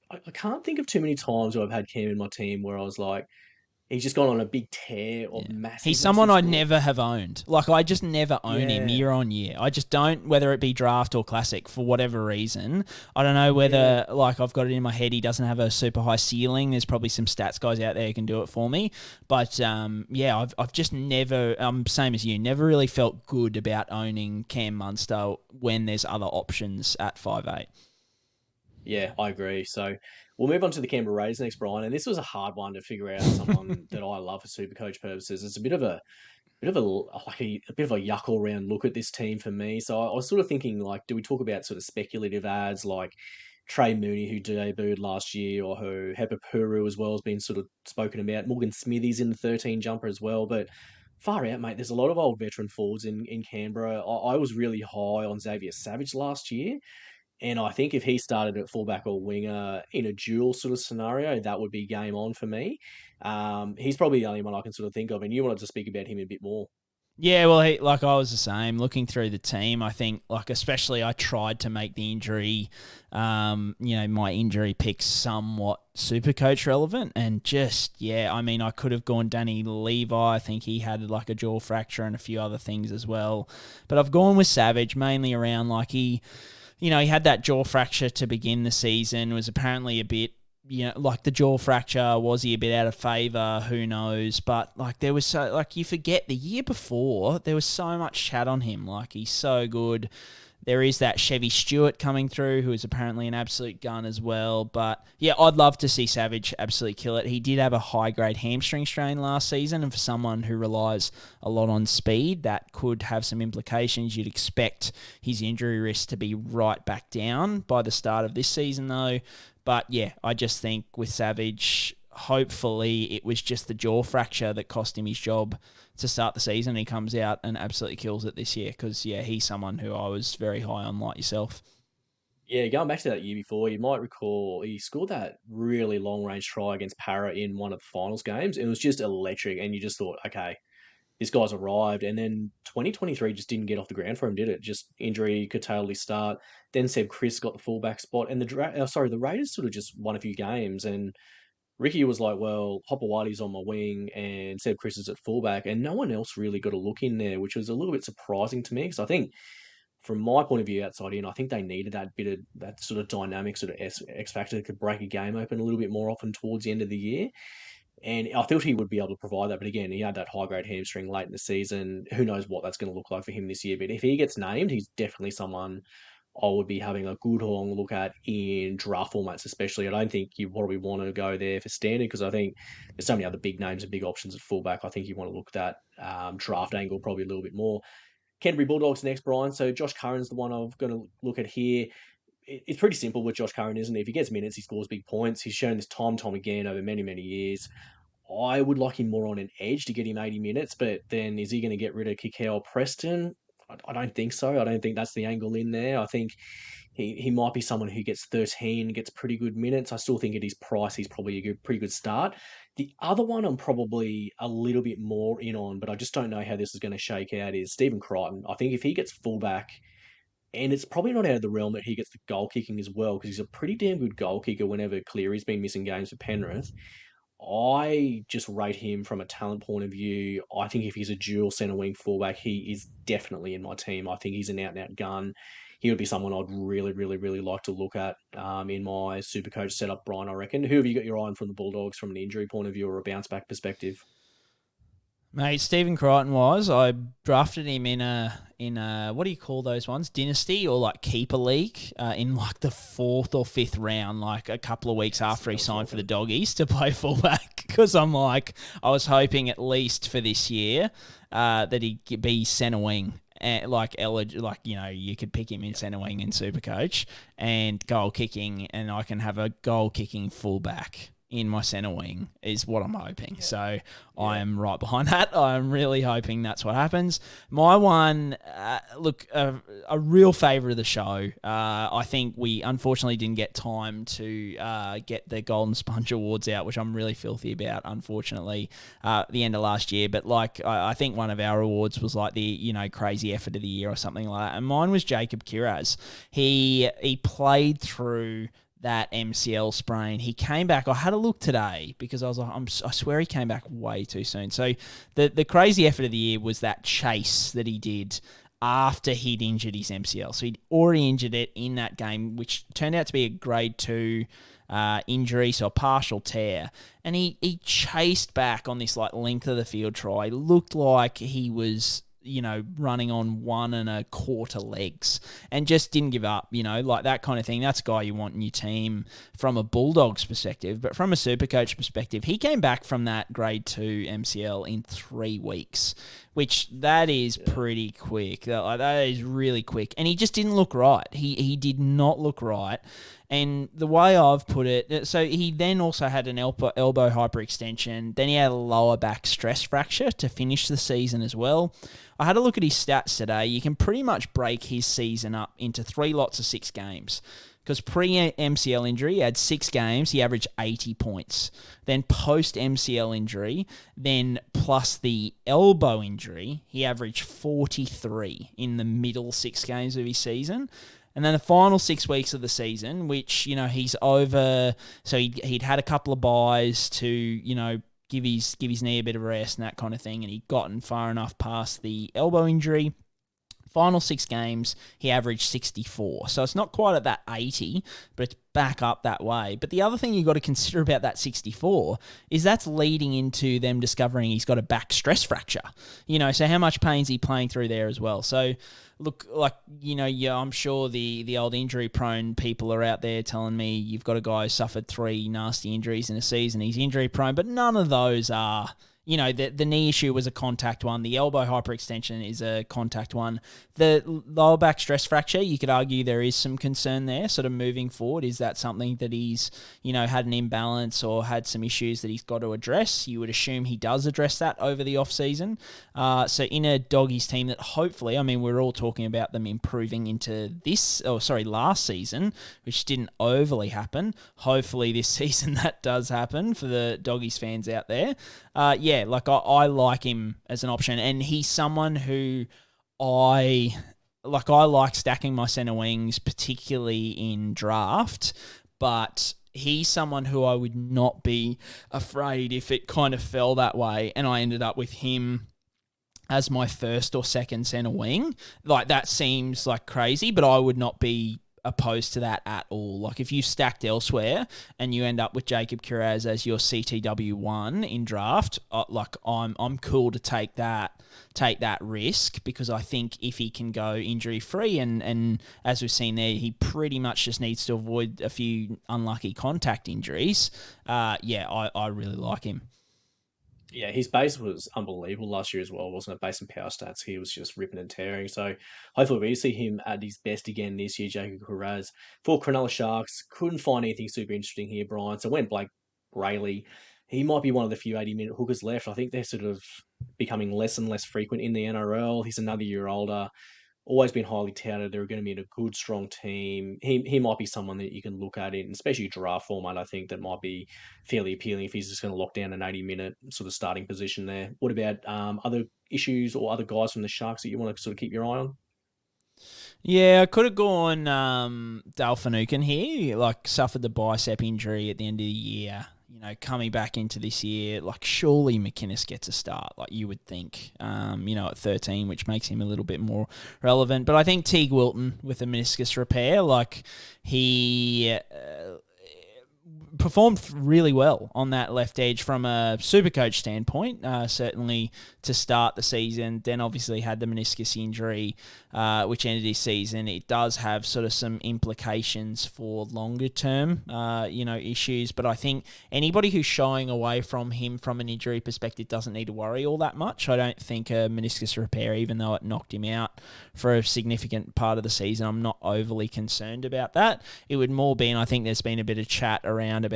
I can't think of too many times where I've had Cam in my team where I was like, he's just gone on a big tear of massive. He's someone I score. never have owned. Like, I just never own him Yeah. year on year. I just don't, whether it be draft or classic, for whatever reason. I don't know whether, like, I've got it in my head he doesn't have a super high ceiling. There's probably some stats guys out there who can do it for me. But, yeah, I've just never, same as you, never really felt good about owning Cam Munster when there's other options at 5'8". Yeah, I agree. So we'll move on to the Canberra Raiders next, Brian. And this was a hard one to figure out. Someone that I love for SuperCoach purposes. It's a bit of a bit of a yuck all round look at this team for me. So I was sort of thinking, like, do we talk about sort of speculative ads like Trey Mooney, who debuted last year, or who Hepa Puru as well has been sort of spoken about. Morgan Smithies in the 13 jumper as well, but far out, mate. There's a lot of old veteran forwards in Canberra. I was really high on Xavier Savage last year. And I think if he started at fullback or winger in a dual sort of scenario, that would be game on for me. He's probably the only one I can sort of think of. And you wanted to speak about him a bit more. Yeah, well, like I was the same. Looking through the team, I think, like, especially I tried to make the injury, my injury picks somewhat super coach relevant. And just, yeah, I mean, I could have gone Danny Levi. I think he had like a jaw fracture and a few other things as well. But I've gone with Savage mainly around like he had that jaw fracture to begin the season, was apparently a bit, like the jaw fracture, was he a bit out of favour? Who knows? But like there was so, like you forget the year before, there was so much chat on him. Like he's so good. There is that Chevy Stewart coming through, who is apparently an absolute gun as well. But yeah, I'd love to see Savage absolutely kill it. He did have a high-grade hamstring strain last season, and for someone who relies a lot on speed, that could have some implications. You'd expect his injury risk to be right back down by the start of this season, though. But yeah, I just think with Savage, hopefully it was just the jaw fracture that cost him his job to start the season. He comes out and absolutely kills it this year because, yeah, he's someone who I was very high on, like yourself. Yeah, going back to that year before, you might recall he scored that really long-range try against Para in one of the finals games. It was just electric, and you just thought, okay, this guy's arrived. And then 2023 just didn't get off the ground for him, did it? Just injury curtailed his start. Then Seb Chris got the fullback spot, and the Raiders sort of just won a few games, and Ricky was like, well, Hopper Whitey's on my wing and Seb Chris is at fullback, and no one else really got a look in there, which was a little bit surprising to me because I think, from my point of view outside in, I think they needed that bit of that sort of dynamic, sort of X factor that could break a game open a little bit more often towards the end of the year. And I thought he would be able to provide that. But again, he had that high grade hamstring late in the season. Who knows what that's going to look like for him this year. But if he gets named, he's definitely someone I would be having a good long look at in draft formats, especially. I don't think you probably want to go there for standard because I think there's so many other big names and big options at fullback. I think you want to look at that draft angle probably a little bit more. Canterbury Bulldogs next, Brian. So Josh Curran's the one I'm going to look at here. It's pretty simple with Josh Curran, isn't it? If he gets minutes, he scores big points. He's shown this time again over many, many years. I would like him more on an edge to get him 80 minutes, but then is he going to get rid of Kikau Preston? I don't think so. I don't think that's the angle in there. I think he might be someone who gets 13, gets pretty good minutes. I still think at his price, he's probably a pretty good start. The other one I'm probably a little bit more in on, but I just don't know how this is going to shake out, is Stephen Crichton. I think if he gets fullback, and it's probably not out of the realm that he gets the goal kicking as well, because he's a pretty damn good goal kicker whenever Cleary's been missing games for Penrith. I just rate him from a talent point of view. I think if he's a dual centre wing fullback, he is definitely in my team. I think he's an out and out gun. He would be someone I'd really, really, really like to look at in my SuperCoach setup, Brian, I reckon. Who have you got your eye on from the Bulldogs from an injury point of view or a bounce back perspective? Mate, Stephen Crichton I drafted him in a what do you call those ones? Dynasty or like keeper league in like the 4th or 5th round, like a couple of weeks after he signed for the Doggies to play fullback. Because I was hoping at least for this year that he'd be centre wing. you could pick him in centre wing in Supercoach and goal kicking, and I can have a goal kicking fullback in my centre wing is what I'm hoping. Yeah. So I am right behind that. I'm really hoping that's what happens. My one, a real favourite of the show. I think we unfortunately didn't get time to get the Golden Sponge Awards out, which I'm really filthy about, unfortunately, at the end of last year. But I think one of our awards was like the, crazy effort of the year or something like that. And mine was Jacob Kiraz. He played through that MCL sprain. He came back. I had a look today because I was like, I swear he came back way too soon. So the crazy effort of the year was that chase that he did after he'd injured his MCL. So he'd already injured it in that game, which turned out to be a grade 2 injury, so a partial tear. And he chased back on this length of the field try. It looked like he was running on 1 1/4 legs and just didn't give up, that kind of thing. That's a guy you want in your team from a Bulldogs perspective. But from a Supercoach perspective, he came back from that grade 2 MCL in 3 weeks, which that is pretty quick. That is really quick. And he just didn't look right. He did not look right. And the way I've put it, so he then also had an elbow hyperextension. Then he had a lower back stress fracture to finish the season as well. I had a look at his stats today. You can pretty much break his season up into 3 lots of 6 games. Because pre-MCL injury, he had 6 games, he averaged 80 points. Then post-MCL injury, then plus the elbow injury, he averaged 43 in the middle 6 games of his season. And then the final 6 weeks of the season, which, he's over, so he'd had a couple of buys to, give his knee a bit of rest and that kind of thing, and he'd gotten far enough past the elbow injury. Final 6 games, he averaged 64. So it's not quite at that 80, but it's back up that way. But the other thing you've got to consider about that 64 is that's leading into them discovering he's got a back stress fracture. So how much pain's he playing through there as well? So look, I'm sure the old injury-prone people are out there telling me you've got a guy who suffered 3 nasty injuries in a season. He's injury-prone, but none of those are... the knee issue was a contact one. The elbow hyperextension is a contact one. The lower back stress fracture, you could argue there is some concern there sort of moving forward. Is that something that he's, had an imbalance or had some issues that he's got to address? You would assume he does address that over the off-season. So in a Doggies team that hopefully, we're all talking about them improving into last season, which didn't overly happen. Hopefully this season that does happen for the Doggies fans out there. I like him as an option, and he's someone who I like stacking my centre wings, particularly in draft, but he's someone who I would not be afraid if it kind of fell that way and I ended up with him as my first or second centre wing. That seems like crazy, but I would not be opposed to that at all. If you stacked elsewhere and you end up with Jacob Kiraz as your CTW1 in draft, I'm cool to take that risk, because I think if he can go injury free and as we've seen there, he pretty much just needs to avoid a few unlucky contact injuries. I really like him. Yeah, his base was unbelievable last year as well, wasn't it? Based on power stats, he was just ripping and tearing. So hopefully we see him at his best again this year, Jacob Kiraz. For Cronulla Sharks, couldn't find anything super interesting here, Brian. So went Blake Brayley. He might be one of the few 80-minute hookers left. I think they're sort of becoming less and less frequent in the NRL. He's another year older. Always been highly touted. They're going to be in a good, strong team. He might be someone that you can look at in, especially draft format. I think that might be fairly appealing if he's just going to lock down an 80-minute sort of starting position there. What about other issues or other guys from the Sharks that you want to sort of keep your eye on? Yeah, I could have gone Dale Finucane here, suffered the bicep injury at the end of the year. Coming back into this year, surely McInnes gets a start, you would think, at 13, which makes him a little bit more relevant. But I think Teague Wilton with a meniscus repair, performed really well on that left edge from a SuperCoach standpoint, certainly to start the season. Then obviously had the meniscus injury, which ended his season. It does have sort of some implications for longer term, issues. But I think anybody who's shying away from him from an injury perspective doesn't need to worry all that much. I don't think a meniscus repair, even though it knocked him out for a significant part of the season, I'm not overly concerned about that. It would more be, and I think there's been a bit of chat around about,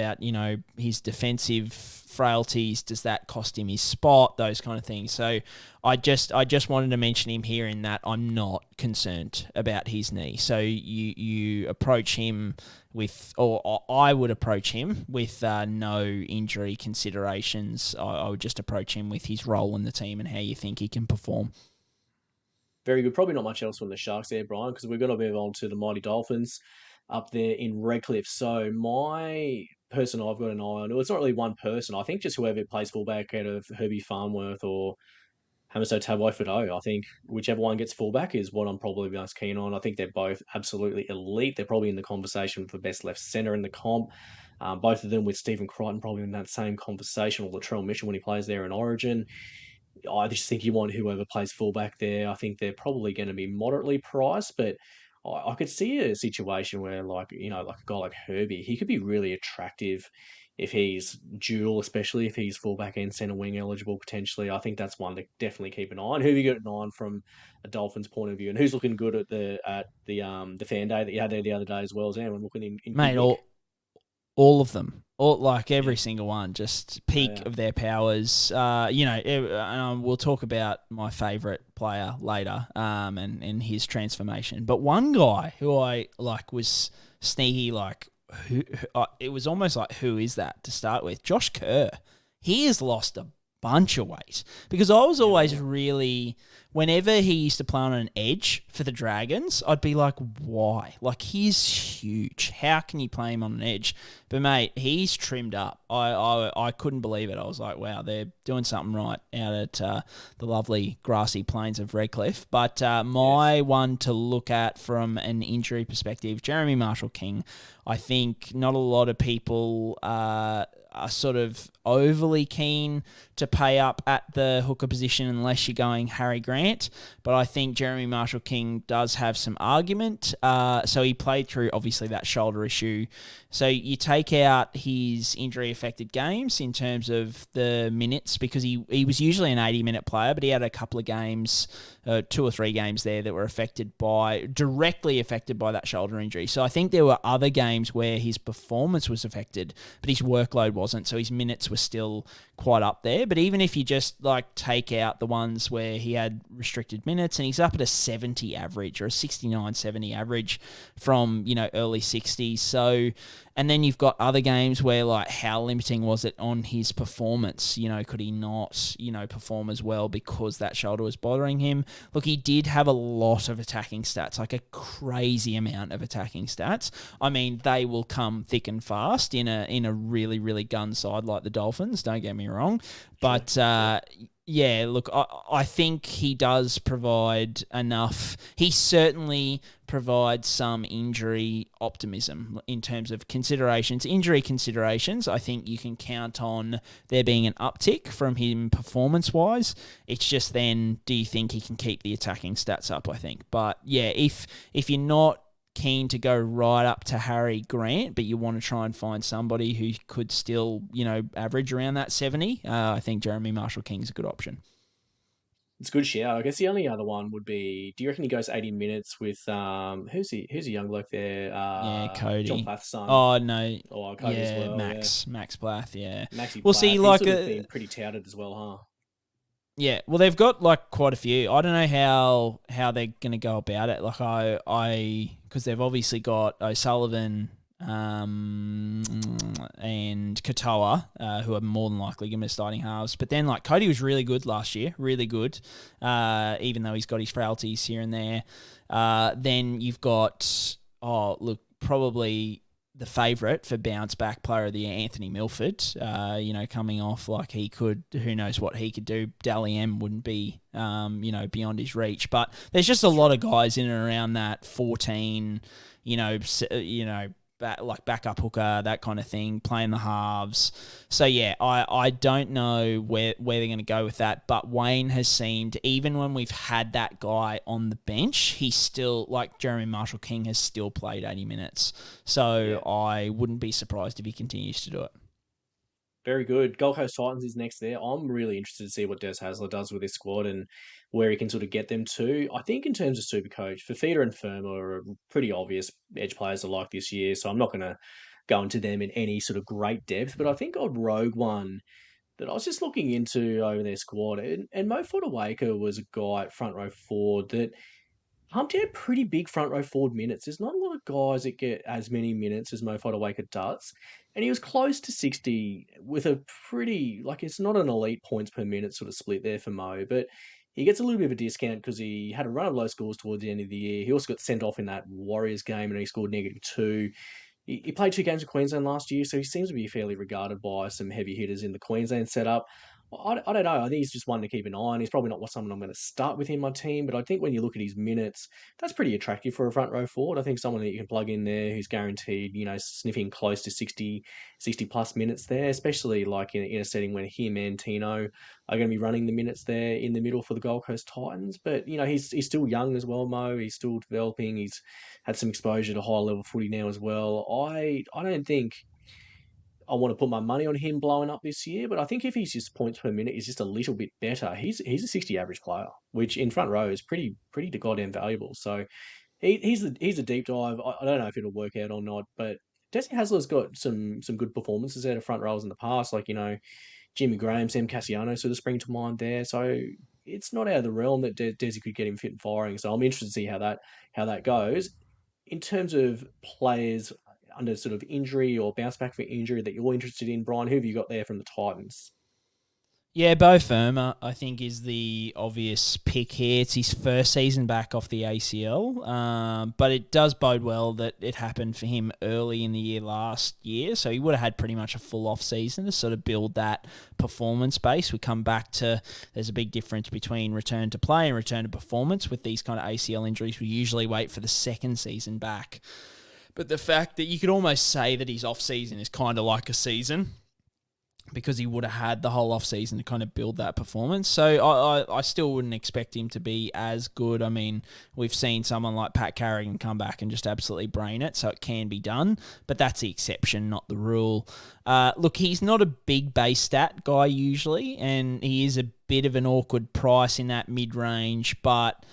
his defensive frailties. Does that cost him his spot? Those kind of things. So I just wanted to mention him here in that I'm not concerned about his knee. So you approach him with, or I would approach him with no injury considerations. I would just approach him with his role in the team and how you think he can perform. Very good. Probably not much else from the Sharks there, Brian, because we're going to move on to the mighty Dolphins up there in Redcliffe. So my person I've got an eye on, well, it's not really one person. I think just whoever plays fullback out of Herbie Farnworth or Hamiso Tabuai-Fidow. I think whichever one gets fullback is what I'm probably most keen on. I think they're both absolutely elite. They're probably in the conversation for best left centre in the comp. Both of them with Stephen Crichton probably in that same conversation, or Latrell Mitchell when he plays there in Origin. I just think you want whoever plays fullback there. I think they're probably going to be moderately priced, but I could see a situation where, like a guy like Herbie, he could be really attractive if he's dual, especially if he's fullback and centre wing eligible potentially. I think that's one to definitely keep an eye on. Who have you got an eye on from a Dolphins point of view, and who's looking good at the fan day that you had there the other day as well? Is anyone looking in Mate, all of them. Every single one, just peak of their powers. We'll talk about my favourite player later, and his transformation. But one guy who I was sneaky, it was almost like, who is that to start with? Josh Kerr. He has lost a bunch of weight because I was always really, whenever he used to play on an edge for the Dragons, I'd be like, why? Like, he's huge. How can you play him on an edge? But mate, he's trimmed up. I couldn't believe it. I was like, wow, they're doing something right out at the lovely grassy plains of Redcliffe. But my one to look at from an injury perspective, Jeremy Marshall-King. I think not a lot of people are sort of overly keen to pay up at the hooker position unless you're going Harry Grant. But I think Jeremy Marshall-King does have some argument. So he played through, obviously, that shoulder issue. So you take out his injury-affected games in terms of the minutes, because he was usually an 80-minute player, but he had a couple of games, 2 or 3 games there that were directly affected by that shoulder injury. So I think there were other games where his performance was affected, but his workload wasn't. So his minutes were still quite up there. But even if you just take out the ones where he had restricted minutes, and he's up at a 70 average or a 69, 70 average from, early 60s. So, and then you've got other games where how limiting was it on his performance? Could he not, perform as well because that shoulder was bothering him? Look, he did have a lot of attacking stats, like a crazy amount of attacking stats. I mean, they will come thick and fast in a really, really gun side like the Dolphins, don't get me wrong. But yeah, look, I think he does provide enough. He certainly provides some injury optimism in terms of considerations. Injury considerations, I think you can count on there being an uptick from him performance-wise. It's just then, do you think he can keep the attacking stats up, I think. But yeah, if you're not keen to go right up to Harry Grant, but you want to try and find somebody who could still, average around that 70, I think Jeremy Marshall-King's a good option. It's a good shout. I guess the only other one would be, do you reckon he goes 80 minutes with, who's a young bloke there? Cody. John Plath's son. Oh, no. Oh, Cody as well. Max Plath, yeah. Maxi we'll Plath. see, He's sort of been pretty touted as well, huh? Yeah, well, they've got quite a few. I don't know how they're going to go about it. Because they've obviously got O'Sullivan and Katoa, who are more than likely going to be starting halves. But then Cody was really good last year, really good, even though he's got his frailties here and there. Then you've got probably the favourite for bounce back player of the year, Anthony Milford, coming off he could, who knows what he could do. Dally M wouldn't be, beyond his reach. But there's just a lot of guys in and around that 14, backup hooker, that kind of thing, playing the halves. So yeah, I don't know where they're going to go with that, but Wayne has seemed, even when we've had that guy on the bench, he's still, like Jeremy Marshall-King has still played 80 minutes. So yeah. I wouldn't be surprised if he continues to do it. Very good. Gold Coast Titans is next there. I'm really interested to see what Des Hasler does with this squad and where he can sort of get them to. I think in terms of Supercoach, Fafita and Firma are pretty obvious edge players I like this year, so I'm not going to go into them in any sort of great depth, but I think I'd rogue one that I was just looking into over their squad, and Mo Fodawaker was a guy at front row forward that pumped out pretty big front row forward minutes. There's not a lot of guys that get as many minutes as Mo Fodawaker does. And he was close to 60 with a pretty, like, it's not an elite points per minute sort of split there for Mo, but he gets a little bit of a discount because he had a run of low scores towards the end of the year. He also got sent off in that Warriors game and he scored -2. He played 2 games for Queensland last year, so he seems to be fairly regarded by some heavy hitters in the Queensland setup. I don't know. I think he's just one to keep an eye on. He's probably not someone I'm going to start with in my team, but I think when you look at his minutes, that's pretty attractive for a front row forward. I think someone that you can plug in there who's guaranteed, sniffing close to 60 plus minutes there, especially like in a setting when him and Tino are going to be running the minutes there in the middle for the Gold Coast Titans. But, he's still young as well, Mo. He's still developing. He's had some exposure to high level footy now as well. I don't think I want to put my money on him blowing up this year, but I think if he's just points per minute is just a little bit better, he's a 60 average player, which in front row is pretty goddamn valuable. So he's a deep dive. I don't know if it'll work out or not, but Desi Hasler's got some good performances out of front rows in the past, like Jimmy Graham, Sam Cassiano sort of spring to mind there. So it's not out of the realm that Desi could get him fit and firing. So I'm interested to see how that goes. In terms of players under sort of injury or bounce back from injury that you're interested in, Brian, who have you got there from the Titans? Yeah, Bo Firma, I think, is the obvious pick here. It's his first season back off the ACL, but it does bode well that it happened for him early in the year last year, so he would have had pretty much a full off season to sort of build that performance base. We come back to, there's a big difference between return to play and return to performance. With these kind of ACL injuries, we usually wait for the second season back. But the fact that you could almost say that his off season is kind of like a season, because he would have had the whole offseason to kind of build that performance. So I still wouldn't expect him to be as good. I mean, we've seen someone like Pat Carrigan come back and just absolutely brain it, so it can be done, but that's the exception, not the rule. Look, he's not a big base stat guy usually, and he is a bit of an awkward price in that mid-range, but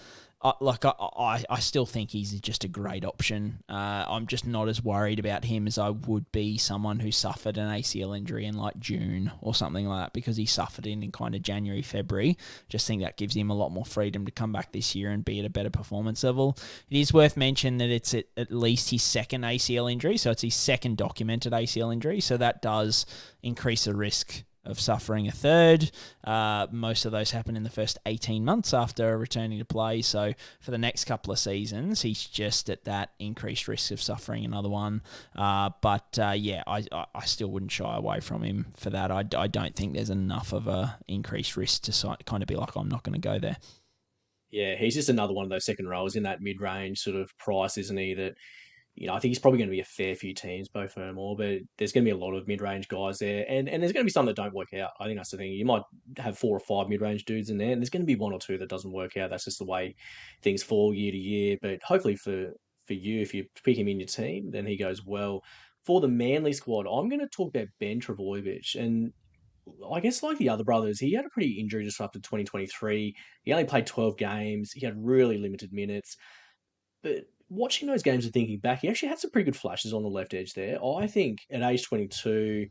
I still think he's just a great option. I'm just not as worried about him as I would be someone who suffered an ACL injury in like June or something like that, because he suffered in kind of January, February. Just think that gives him a lot more freedom to come back this year and be at a better performance level. It is worth mentioning that it's at least his second ACL injury, so it's his second documented ACL injury, so that does increase the risk of suffering a third. Most of those happen in the first 18 months after returning to play. So for the next couple of seasons, he's just at that increased risk of suffering another one. But I still wouldn't shy away from him for that. I don't think there's enough of a increased risk to kind of be like, I'm not going to go there. Yeah, he's just another one of those second rows in that mid-range sort of price, isn't he? That I think he's probably going to be a fair few teams, both Furmore, but there's going to be a lot of mid-range guys there. And there's going to be some that don't work out. I think that's the thing. You might have 4 or 5 mid-range dudes in there, and there's going to be 1 or 2 that doesn't work out. That's just the way things fall year to year. But hopefully for you, if you pick him in your team, then he goes well. For the Manly squad, I'm going to talk about Ben Trbojevic. And I guess like the other brothers, he had a pretty injury-disrupted 2023. He only played 12 games. He had really limited minutes. But watching those games and thinking back, he actually had some pretty good flashes on the left edge there. I think at age 22,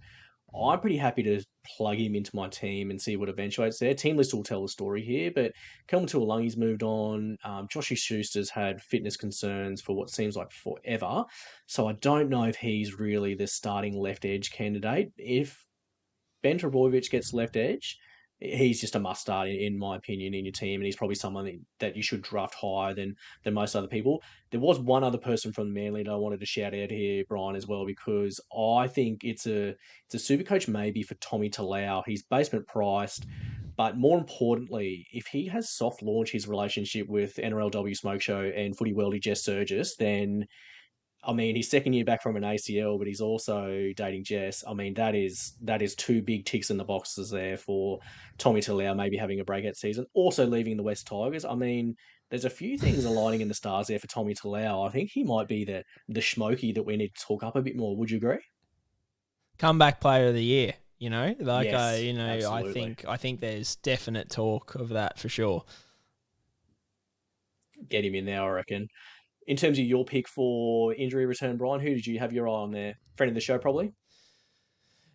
I'm pretty happy to plug him into my team and see what eventuates there. Team list will tell the story here, but Kelvin Tuolungi's moved on. Joshy Schuster's had fitness concerns for what seems like forever. So I don't know if he's really the starting left edge candidate. If Ben Trbojevic gets left edge, he's just a must start in my opinion in your team, and he's probably someone that you should draft higher than most other people. There was one other person from Manly that I wanted to shout out here, Brian, as well, because I think it's a super coach maybe for Tommy Talau. He's basement priced, but more importantly, if he has soft launch his relationship with NRLW Smoke Show and Footy Worldie Jess Surgis, then I mean, he's second year back from an ACL, but he's also dating Jess. I mean, that is two big ticks in the boxes there for Tommy Talau maybe having a breakout season. Also leaving the West Tigers. I mean, there's a few things aligning in the stars there for Tommy Talau. I think he might be the Schmokey that we need to talk up a bit more. Would you agree? Comeback player of the year. Yes, absolutely. I think there's definite talk of that for sure. Get him in there, I reckon. In terms of your pick for injury return, Brian, who did you have your eye on there? Friend of the show, probably?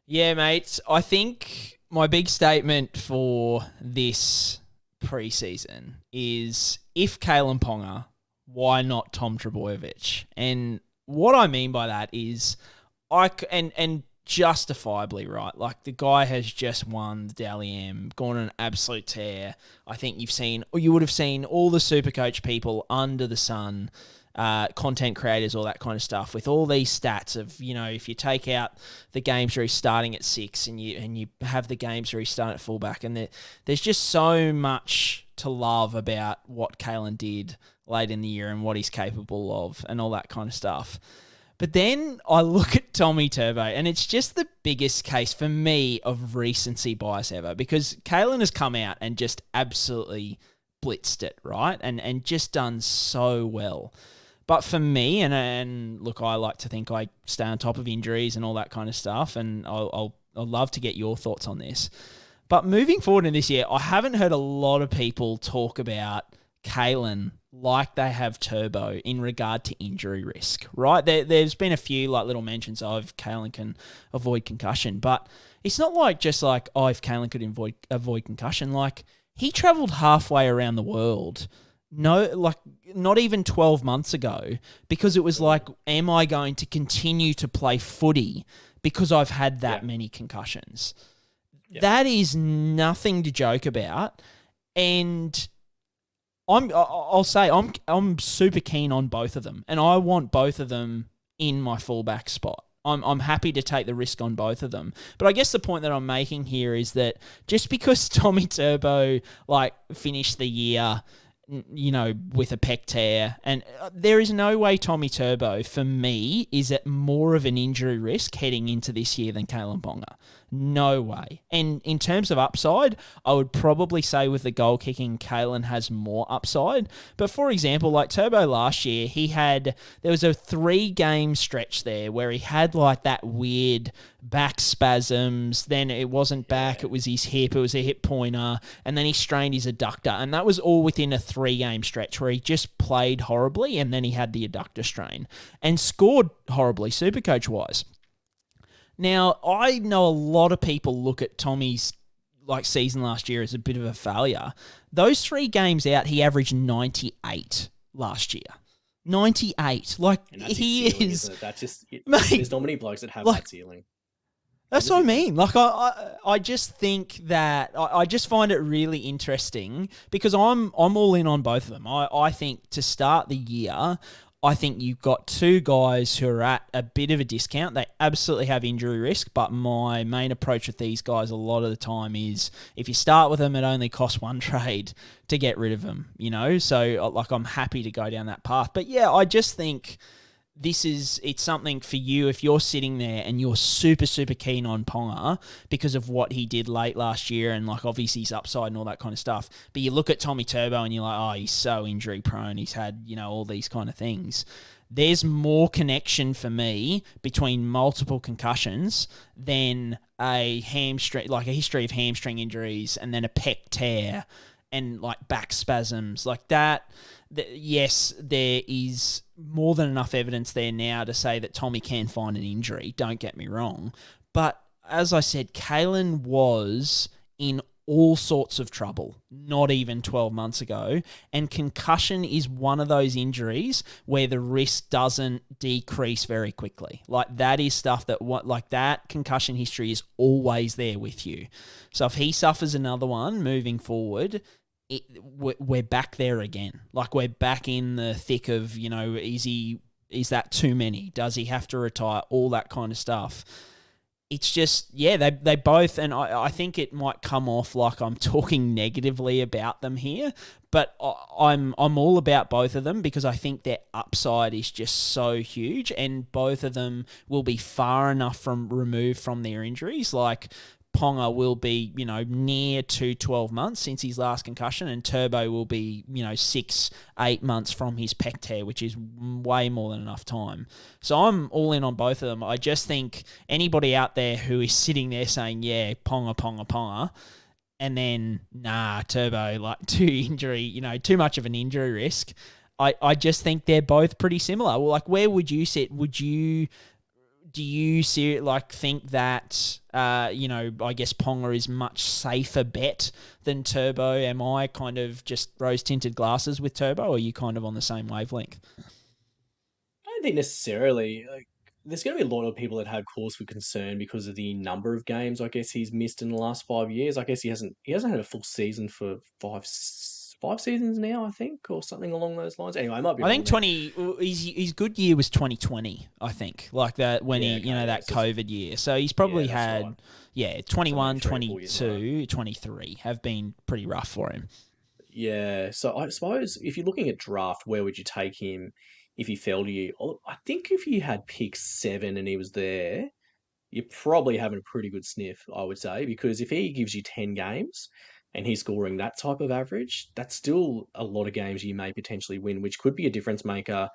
Yeah, mate. I think my big statement for this preseason is if Kalen Ponga, why not Tom Trebojevic? And what I mean by that is and justifiably right. Like the guy has just won the Dally M, gone on an absolute tear. I think you would have seen all the SuperCoach people under the sun, content creators, all that kind of stuff, with all these stats of, if you take out the games where he's starting at 6 and you have the games where he's starting at fullback, and there's just so much to love about what Kalen did late in the year and what he's capable of and all that kind of stuff. But then I look at Tommy Turbo, and it's just the biggest case for me of recency bias ever, because Kalen has come out and just absolutely blitzed it, right? And just done so well. But for me, and look, I like to think I stay on top of injuries and all that kind of stuff, and I'll love to get your thoughts on this. But moving forward in this year, I haven't heard a lot of people talk about Kalen like they have Turbo in regard to injury risk, right? There's been a few little mentions of Kalen can avoid concussion, but it's not just if Kalen could avoid concussion, he travelled halfway around the world, not even 12 months ago, because it was am I going to continue to play footy because I've had that many concussions? Yeah. That is nothing to joke about, and I'll say I'm super keen on both of them, and I want both of them in my fullback spot. I'm happy to take the risk on both of them. But I guess the point that I'm making here is that just because Tommy Turbo finished the year, with a pec tear, and there is no way Tommy Turbo, for me, is at more of an injury risk heading into this year than Kalen Ponga. No way. And in terms of upside, I would probably say with the goal kicking, Kalen has more upside. But for example, Turbo last year, there was a 3-game stretch there where he had that weird back spasms. Then it wasn't back, it was his hip, it was a hip pointer, and then he strained his adductor. And that was all within a 3-game stretch where he just played horribly, and then he had the adductor strain and scored horribly, Supercoach-wise. Now, I know a lot of people look at Tommy's season last year as a bit of a failure. Those 3 games out, he averaged 98 last year. 98. He ceiling, is... That's just... Mate, there's not many blokes that have that ceiling. That's what I mean. I just think that... I just find it really interesting because I'm all in on both of them. I think to start the year... I think you've got 2 guys who are at a bit of a discount. They absolutely have injury risk, but my main approach with these guys a lot of the time is if you start with them, it only costs 1 trade to get rid of them, So, I'm happy to go down that path. But, yeah, I just think it's something for you if you're sitting there and you're super, super keen on Ponga because of what he did late last year and obviously his upside and all that kind of stuff. But you look at Tommy Turbo and you're like, he's so injury prone. He's had, all these kind of things. There's more connection for me between multiple concussions than a hamstring, a history of hamstring injuries and then a pec tear and back spasms like that. Yes, there is more than enough evidence there now to say that Tommy can find an injury, don't get me wrong. But as I said, Kalen was in all sorts of trouble, not even 12 months ago, and concussion is one of those injuries where the risk doesn't decrease very quickly. That is stuff that, that concussion history is always there with you. So if he suffers another one moving forward... we're back there again. We're back in the thick of, is that too many? Does he have to retire? All that kind of stuff. it's just, yeah, they both, and I think it might come off like I'm talking negatively about them here, but I'm all about both of them because I think their upside is just so huge, and both of them will be far enough removed from their injuries. Like Ponga will be, near to 12 months since his last concussion, and Turbo will be, 6-8 months from his pec tear, which is way more than enough time. So I'm all in on both of them. I just think anybody out there who is sitting there saying, yeah, Ponga, and then, nah, Turbo, like too much of an injury risk. I just think they're both pretty similar. Well, like, where would you sit? Do you think that, I guess Ponga is much safer bet than Turbo? Am I kind of just rose-tinted glasses with Turbo, or are you kind of on the same wavelength? I don't think necessarily. Like, there's going to be a lot of people that have cause for concern because of the number of games I guess he's missed in the last 5 years. I guess he hasn't had a full season for five seasons now, I think, or something along those lines. Anyway, I might be I wrong think there. his good year was 2020, I think, like that when that COVID year. So he's probably had, right. 21, 22, 23 have been pretty rough for him. Yeah, so I suppose if you're looking at draft, where would you take him if he fell to you? I think if you had pick 7 and he was there, you're probably having a pretty good sniff, I would say, because if he gives you 10 games and he's scoring that type of average, that's still a lot of games you may potentially win, which could be a difference maker,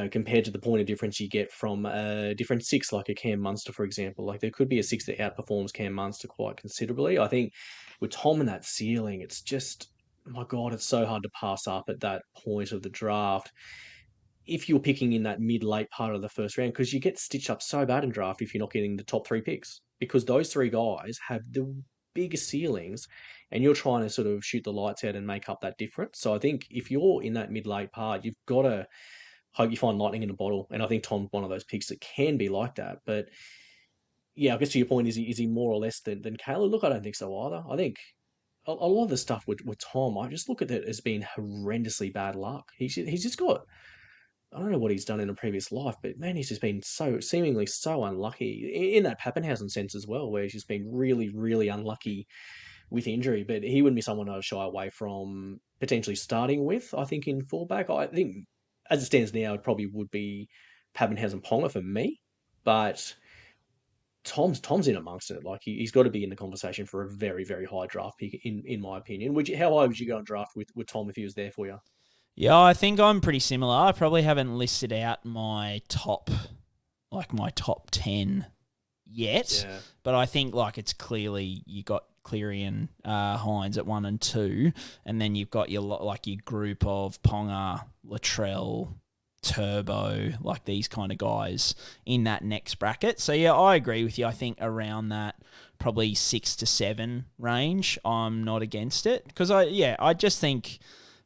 compared to the point of difference you get from a different six, like a Cam Munster, for example. Like there could be a six that outperforms Cam Munster quite considerably. I think with Tom and that ceiling, it's just, my God, it's so hard to pass up at that point of the draft if you're picking in that mid-late part of the first round, because you get stitched up so bad in draft if you're not getting the top 3 picks, because those 3 guys have the biggest ceilings and you're trying to sort of shoot the lights out and make up that difference. So I think if you're in that mid-late part, you've got to hope you find lightning in a bottle. And I think Tom's one of those picks that can be like that. But yeah, I guess to your point, is he more or less than Caleb? Look, I don't think so either. I think a lot of the stuff with Tom, I just look at it as being horrendously bad luck. He's just got, I don't know what he's done in a previous life, but man, he's just been seemingly so unlucky in that Pappenhausen sense as well, where he's just been really, really unlucky with injury. But he wouldn't be someone I'd shy away from potentially starting with. I think in fullback, I think as it stands now, it probably would be Pappenhausen Ponga for me, but Tom's in amongst it. Like he's got to be in the conversation for a very, very high draft pick, in my opinion. How high would you go and draft with Tom if he was there for you? Yeah, I think I'm pretty similar. I probably haven't listed out my top 10 yet, but I think like it's clearly you got Cleary and Hines at 1 and 2, and then you've got your group of Ponga, Latrell, Turbo, like these kind of guys in that next bracket. So yeah, I agree with you. I think around that probably 6 to 7 range, I'm not against it because I just think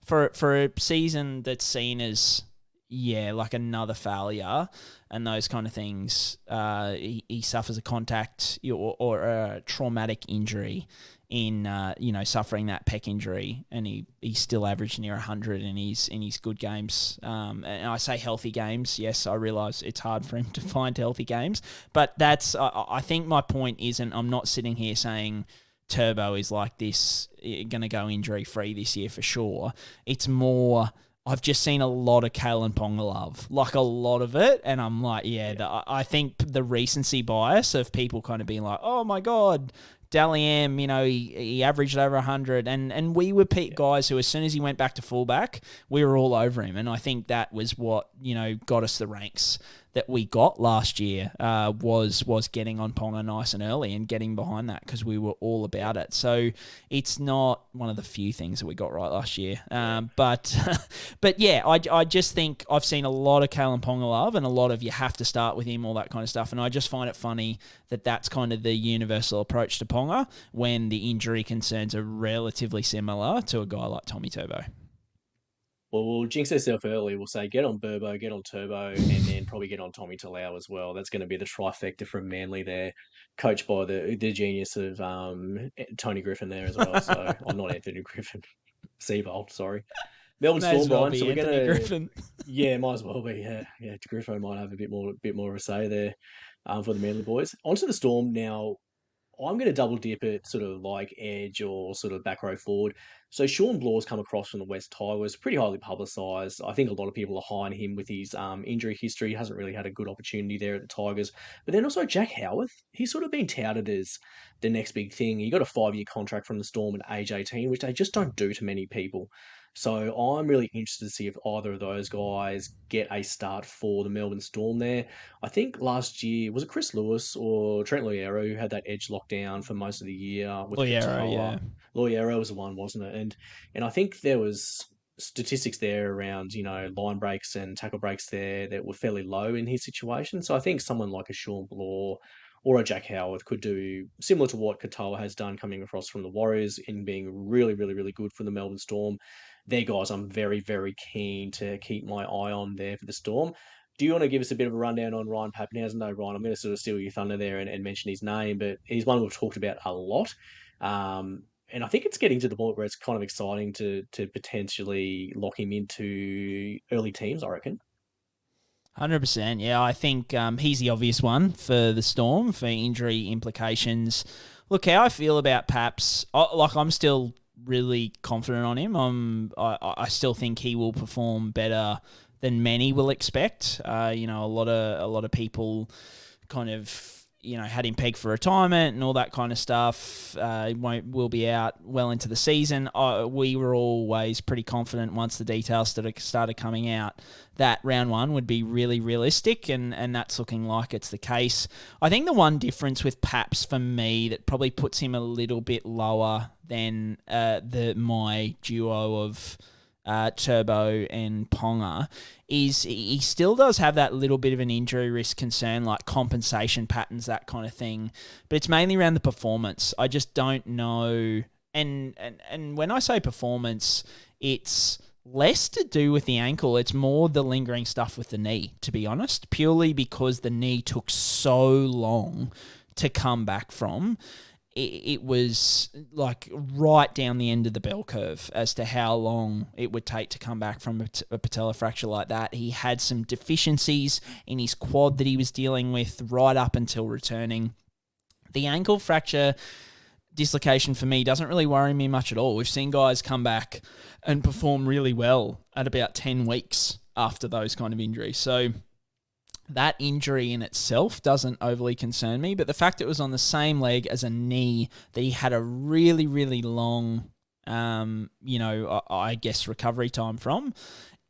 for a season that's seen as like another failure and those kind of things, he suffers a contact or a traumatic injury in suffering that pec injury, and he still averaged near 100 in his good games. And I say healthy games. Yes, I realise it's hard for him to find healthy games, but that's I think my point isn't. I'm not sitting here saying Turbo is like this, going to go injury free this year for sure. It's more, I've just seen a lot of Kalen Ponga love, like a lot of it, and I'm like, I think the recency bias of people kind of being like, oh my God, Dally M, he averaged over 100, and we were guys who, as soon as he went back to fullback, we were all over him, and I think that was what got us the ranks that we got last year, was getting on Ponga nice and early and getting behind that because we were all about it. So it's not one of the few things that we got right last year. But yeah, I just think I've seen a lot of Kalen Ponga love and a lot of you have to start with him, all that kind of stuff. And I just find it funny that that's kind of the universal approach to Ponga when the injury concerns are relatively similar to a guy like Tommy Turbo. Well, we'll jinx ourselves early. We'll say get on Burbo, get on Turbo, and then probably get on Tommy Talau as well. That's going to be the trifecta from Manly there, coached by the genius of Tony Griffin there as well. So I'm not Anthony Griffin, Seabold, sorry. Melbourne Storm, Brian. So we're going to, Griffin. Yeah, might as well be. Yeah, Griffin might have a bit more of a say there. for the Manly boys. Onto the Storm now. I'm going to double dip at sort of like edge or sort of back row forward. So Sean Blaw's come across from the West Tigers, pretty highly publicised. I think a lot of people are high on him with his injury history. He hasn't really had a good opportunity there at the Tigers. But then also Jack Howarth, he's sort of been touted as the next big thing. He got a 5-year contract from the Storm at age 18, which they just don't do to many people. So I'm really interested to see if either of those guys get a start for the Melbourne Storm there. I think last year, was it Chris Lewis or Trent Loiero who had that edge lockdown for most of the year with Loiero, Katoa? yeah. Loiero was the one, wasn't it? And I think there was statistics there around, line breaks and tackle breaks there that were fairly low in his situation. So I think someone like a Sean Blaw or a Jack Howard could do similar to what Katoa has done coming across from the Warriors in being really, really, really good for the Melbourne Storm. They're guys I'm very, very keen to keep my eye on there for the Storm. Do you want to give us a bit of a rundown on Ryan Papenhuyzen? No, Ryan, I'm going to sort of steal your thunder there and mention his name, but he's one we've talked about a lot. And I think it's getting to the point where it's kind of exciting to potentially lock him into early teams, I reckon. 100%. Yeah, I think he's the obvious one for the Storm for injury implications. Look, how I feel about Paps, I'm still really confident on him. I still think he will perform better than many will expect. A lot of people kind of had him pegged for retirement and all that kind of stuff. Will be out well into the season. We were always pretty confident once the details started coming out that round one would be really realistic, and that's looking like it's the case. I think the one difference with Paps for me that probably puts him a little bit lower than my duo of Turbo and Ponga is he still does have that little bit of an injury risk concern, like compensation patterns, that kind of thing. But it's mainly around the performance. I just don't know. And when I say performance, it's less to do with the ankle. It's more the lingering stuff with the knee, to be honest, purely because the knee took so long to come back from. It was like right down the end of the bell curve as to how long it would take to come back from a patella fracture like that. He had some deficiencies in his quad that he was dealing with right up until returning. The ankle fracture dislocation for me doesn't really worry me much at all. We've seen guys come back and perform really well at about 10 weeks after those kind of injuries. So that injury in itself doesn't overly concern me, but the fact it was on the same leg as a knee that he had a really, really long, I guess, recovery time from,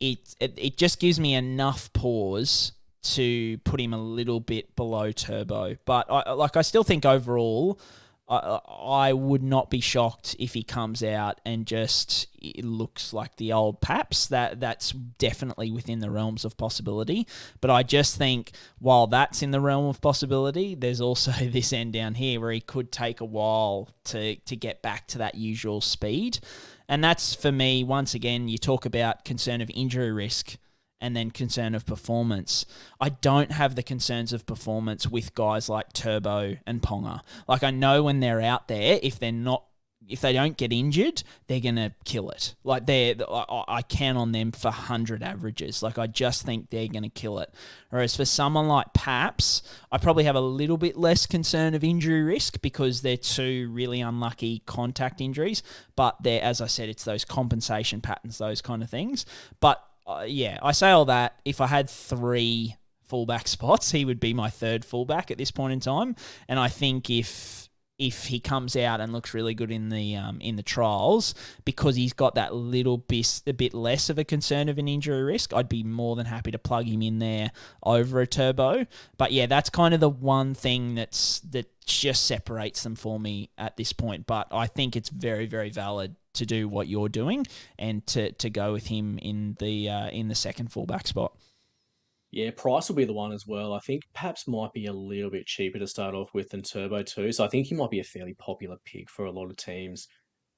it just gives me enough pause to put him a little bit below Turbo. But I still think overall, I would not be shocked if he comes out and just it looks like the old Paps. That's definitely within the realms of possibility. But I just think while that's in the realm of possibility, there's also this end down here where he could take a while to get back to that usual speed. And that's, for me, once again, you talk about concern of injury risk and then concern of performance. I don't have the concerns of performance with guys like Turbo and Ponga. Like, I know when they're out there, if they don't get injured, they're going to kill it. Like, I count on them for 100 averages. Like, I just think they're going to kill it. Whereas for someone like Paps, I probably have a little bit less concern of injury risk because they're two really unlucky contact injuries. But they're, as I said, it's those compensation patterns, those kind of things. But I say all that. If I had 3 fullback spots, he would be my third fullback at this point in time. And I think if he comes out and looks really good in the trials, because he's got that little bit a bit less of a concern of an injury risk, I'd be more than happy to plug him in there over a Turbo. But yeah, that's kind of the one thing that just separates them for me at this point. But I think it's very, very valid to do what you're doing and to go with him in the second fullback spot. Yeah, Price will be the one as well. I think Paps might be a little bit cheaper to start off with than Turbo too. So I think he might be a fairly popular pick for a lot of teams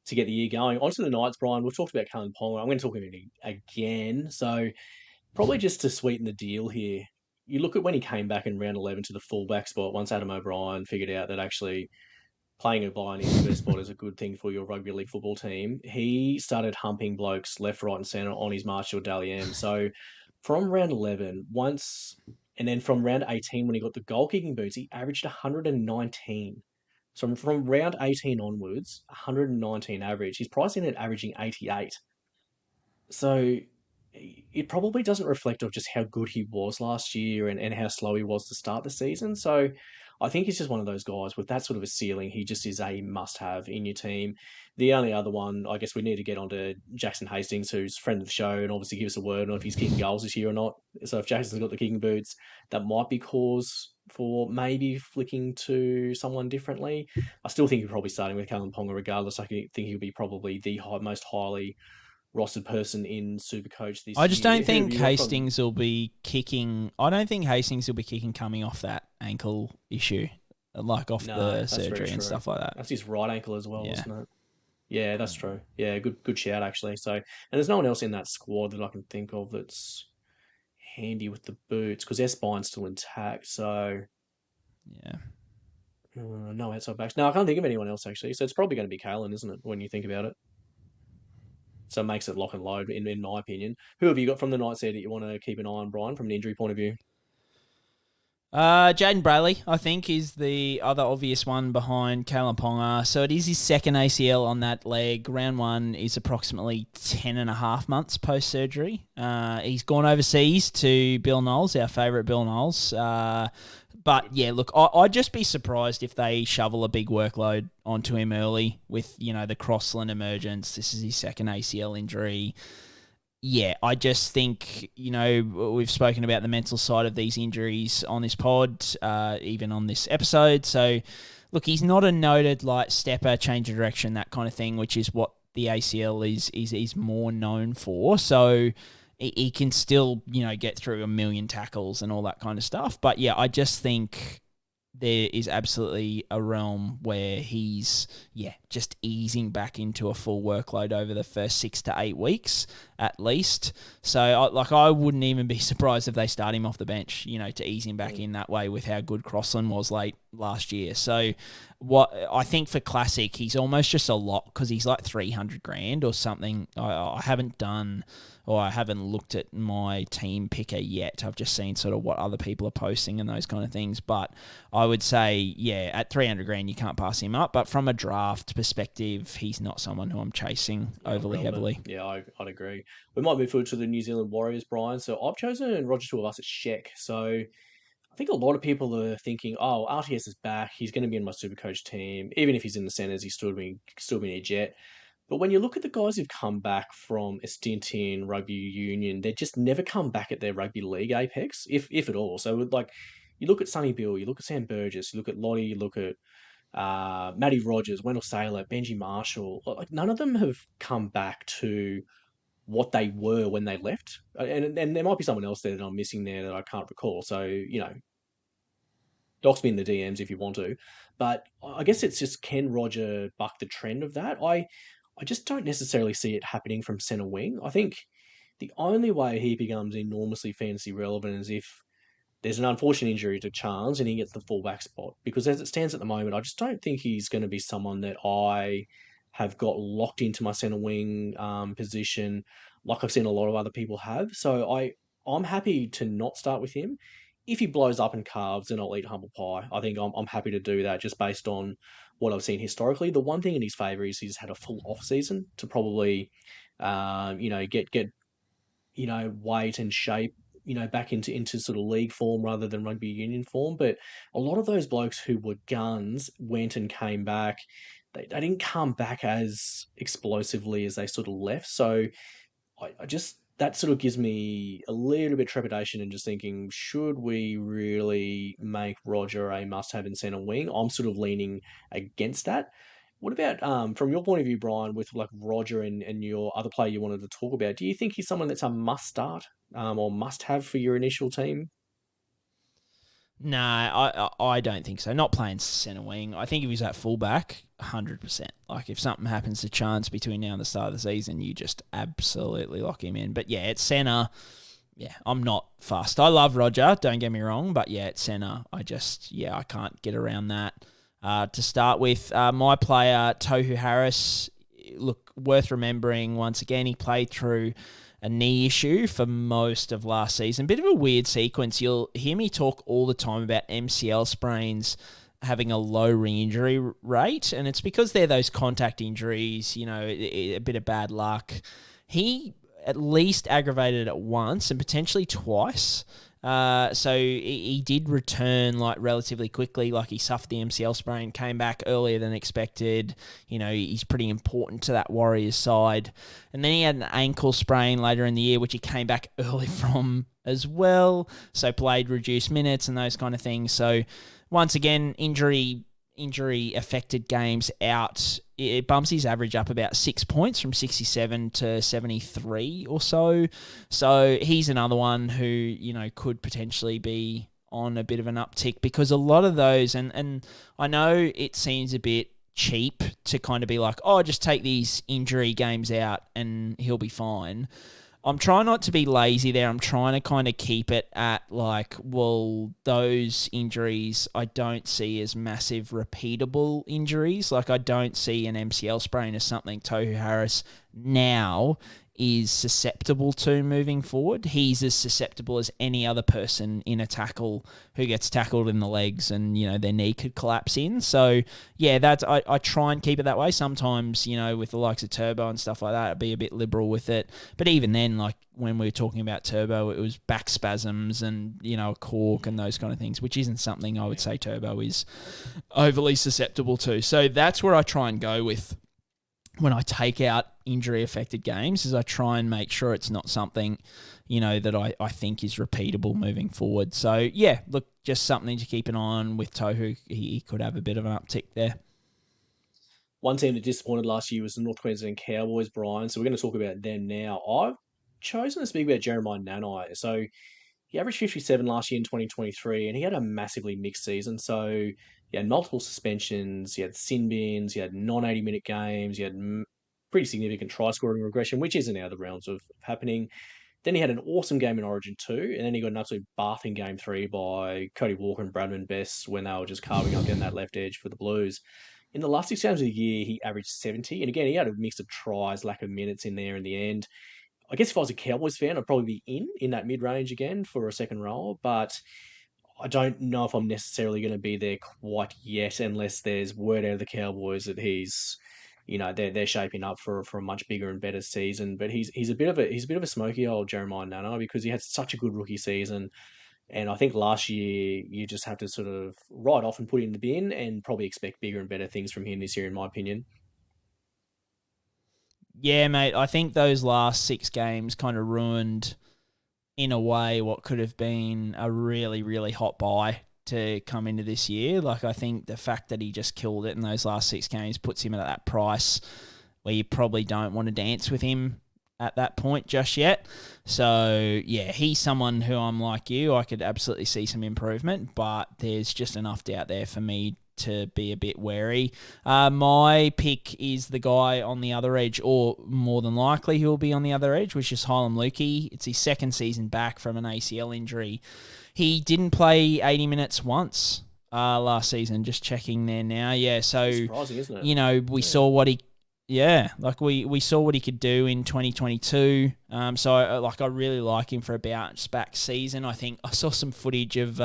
to get the year going. Onto the Knights, Brian. We've talked about Cullen Ponga. I'm going to talk about him again. So probably just to sweeten the deal here, you look at when he came back in round 11 to the fullback spot once Adam O'Brien figured out that actually playing a guy in his first spot is a good thing for your rugby league football team. He started humping blokes left, right, and centre on his march to a Dally M. So from round 11, once And then from round 18, when he got the goal kicking boots, he averaged 119. So from round 18 onwards, 119 average. He's priced in at averaging 88. So it probably doesn't reflect of just how good he was last year and how slow he was to start the season. So I think he's just one of those guys with that sort of a ceiling. He just is a must-have in your team. The only other one, I guess we need to get onto Jackson Hastings, who's friend of the show, and obviously give us a word on if he's kicking goals this year or not. So if Jackson's got the kicking boots, that might be cause for maybe flicking to someone differently. I still think you're probably starting with Callum Ponga regardless. I think he'll be probably the most highly rostered person in SuperCoach this year. I just don't Who have think you got from- Hastings will be kicking. I don't think Hastings will be kicking coming off that ankle issue, like off No, the that's very surgery and true. stuff like that. That's his right ankle as well, Yeah. isn't it? Yeah, that's true. Yeah, good shout actually. So, and there's no one else in that squad that I can think of that's handy with the boots because their spine's still intact. So, Yeah. no outside backs. No, I can't think of anyone else actually. So it's probably going to be Kalen, isn't it? When you think about it. So it makes it lock and load, in my opinion. Who have you got from the Knights there that you want to keep an eye on, Brian, from an injury point of view? Jaden Brayley, I think, is the other obvious one behind Callum Ponga. So it is his second ACL on that leg. Round one is approximately 10 and a half months post-surgery. He's gone overseas to Bill Knowles, our favourite Bill Knowles. But, yeah, look, I'd just be surprised if they shovel a big workload onto him early with, the Crossland emergence. This is his second ACL injury. Yeah, I just think, we've spoken about the mental side of these injuries on this pod, even on this episode. So, look, he's not a noted, stepper, change of direction, that kind of thing, which is what the ACL is more known for. So, he can still, get through a million tackles and all that kind of stuff. But, yeah, I just think there is absolutely a realm where he's, just easing back into a full workload over the first 6 to 8 weeks at least. So, I wouldn't even be surprised if they start him off the bench, to ease him back in that way with how good Crossland was late last year. So, what I think for Classic, he's almost just a lot because he's like 300 grand or something. I haven't done, or I haven't looked at my team picker yet. I've just seen sort of what other people are posting and those kind of things. But I would say, at 300 grand, you can't pass him up. But from a draft perspective, he's not someone who I'm chasing overly heavily. Yeah, I'd agree. We might move forward to the New Zealand Warriors, Brian. So I've chosen Roger Tuivasa Sheck. So I think a lot of people are thinking, oh, RTS is back. He's going to be in my SuperCoach team. Even if he's in the centres, he's still being a Jet. But when you look at the guys who've come back from a stint in rugby union, they just never come back at their rugby league apex, if at all. So you look at Sonny Bill, you look at Sam Burgess, you look at Lottie, you look at Matty Rogers, Wendell Saylor, Benji Marshall. Like none of them have come back to what they were when they left. And there might be someone else there that I'm missing there that I can't recall. So, dox me in the DMs if you want to. But I guess it's just, can Roger buck the trend of that? I just don't necessarily see it happening from centre wing. I think the only way he becomes enormously fantasy relevant is if there's an unfortunate injury to Chance and he gets the fullback spot. Because as it stands at the moment, I just don't think he's going to be someone that I have got locked into my centre wing position like I've seen a lot of other people have. So I'm happy to not start with him. If he blows up in calves, then I'll eat humble pie. I think I'm happy to do that just based on what I've seen historically. The one thing in his favour is he's had a full off season to probably, get weight and shape, back into sort of league form rather than rugby union form. But a lot of those blokes who were guns went and came back. They didn't come back as explosively as they sort of left. So I just, that sort of gives me a little bit of trepidation and just thinking, should we really make Roger a must-have in centre wing? I'm sort of leaning against that. What about, from your point of view, Brian, with like Roger and your other player you wanted to talk about, do you think he's someone that's a must-start or must-have for your initial team? No, I don't think so. Not playing centre wing. I think if he's at fullback, 100%. Like if something happens to Chance between now and the start of the season, you just absolutely lock him in. But yeah, at centre, I'm not fussed. I love Roger, don't get me wrong, but at centre, I can't get around that. To start with, my player, Tohu Harris, look, worth remembering once again, he played through a knee issue for most of last season. Bit of a weird sequence. You'll hear me talk all the time about MCL sprains having a low re-injury rate, and it's because they're those contact injuries, a bit of bad luck. He at least aggravated it once and potentially twice. So he did return relatively quickly. He suffered the MCL sprain, came back earlier than expected. He's pretty important to that Warriors side. And then he had an ankle sprain later in the year, which he came back early from as well. So played reduced minutes and those kind of things. So once again, injury affected games out. It bumps his average up about 6 points from 67 to 73 or so. So he's another one who, could potentially be on a bit of an uptick, because a lot of those, and I know it seems a bit cheap to kind of be like, oh, just take these injury games out and he'll be fine. I'm trying not to be lazy there. I'm trying to kind of keep it at those injuries I don't see as massive repeatable injuries. I don't see an MCL sprain as something Tohu Harris now is susceptible to moving forward. He's as susceptible as any other person in a tackle who gets tackled in the legs and, their knee could collapse in. So, yeah, I try and keep it that way. Sometimes, with the likes of Turbo and stuff like that, I'd be a bit liberal with it. But even then, when we were talking about Turbo, it was back spasms and, a cork and those kind of things, which isn't something I would say Turbo is overly susceptible to. So that's where I try and go with when I take out injury-affected games, is I try and make sure it's not something, that I think is repeatable moving forward. So, yeah, look, just something to keep an eye on with Tohu. He could have a bit of an uptick there. One team that disappointed last year was the North Queensland Cowboys, Brian. So we're going to talk about them now. I've chosen to speak about Jeremiah Nanai. So he averaged 57 last year in 2023, and he had a massively mixed season. So he had multiple suspensions, he had sin bins, he had non-80-minute games, he had pretty significant try-scoring regression, which isn't out of the realms of happening. Then he had an awesome game in Origin 2, and then he got an absolute bath in Game 3 by Cody Walker and Bradman Best when they were just carving up down that left edge for the Blues. In the last 6 games of the year, he averaged 70, and again, he had a mix of tries, lack of minutes in there in the end. I guess if I was a Cowboys fan, I'd probably be in that mid-range again for a second role, but I don't know if I'm necessarily going to be there quite yet, unless there's word out of the Cowboys that he's, they're shaping up for a much bigger and better season. But he's a bit of a smoky old Jeremiah Nano, because he had such a good rookie season, and I think last year you just have to sort of write off and put in the bin, and probably expect bigger and better things from him this year, in my opinion. Yeah, mate, I think those last 6 games kind of ruined, in a way, what could have been a really, really hot buy to come into this year. I think the fact that he just killed it in those last 6 games puts him at that price where you probably don't want to dance with him at that point just yet. So, yeah, he's someone who I'm like you. I could absolutely see some improvement, but there's just enough doubt there for me to be a bit wary. My pick is the guy on the other edge, or more than likely he'll be on the other edge, which is Hylam Lukey. It's his second season back from an ACL injury. He didn't play 80 minutes once last season, just checking there now. Yeah, so, surprising, isn't it? We saw what he... Yeah, we saw what he could do in 2022. So I really like him for a bounce back season. I think I saw some footage of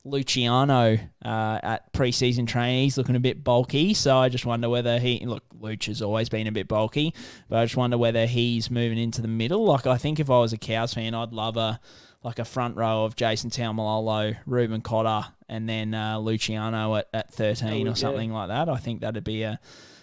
Luciano at preseason training. He's looking a bit bulky, so I just wonder whether Luch has always been a bit bulky, but I just wonder whether he's moving into the middle. I think if I was a Cows fan, I'd love a front row of Jason Taumalolo, Ruben Cotter, and then Luciano at 13 or something like that. I think that'd be a...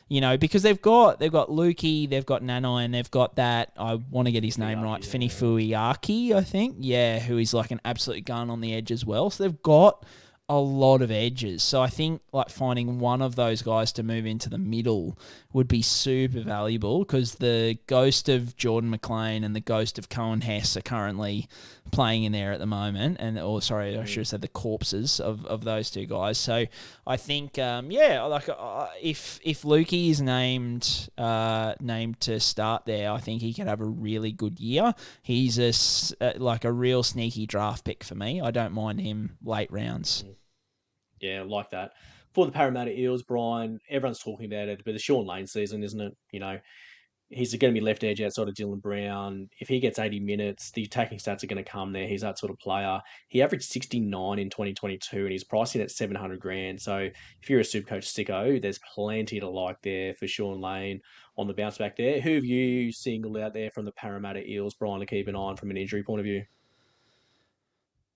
because they've got Lukey, they've got Nanai, and they've got that, I want to get his name right, Finifuiaki, I think, who is an absolute gun on the edge as well. So they've got a lot of edges. So I think finding one of those guys to move into the middle would be super valuable, because the ghost of Jordan McLean and the ghost of Cohen Hess are currently playing in there at the moment. I should have said the corpses of those two guys. So I think, if Lukey is named to start there, I think he could have a really good year. He's a real sneaky draft pick for me. I don't mind him late rounds. Yeah, I like that. For the Parramatta Eels, Brian, everyone's talking about it, but the Sean Lane season, isn't it? He's going to be left edge outside of Dylan Brown. If he gets 80 minutes, the attacking stats are going to come there. He's that sort of player. He averaged 69 in 2022 and he's pricing at 700 grand. So if you're a Supercoach sicko, there's plenty to like there for Sean Lane on the bounce back there. Who have you singled out there from the Parramatta Eels, Brian, to keep an eye on from an injury point of view?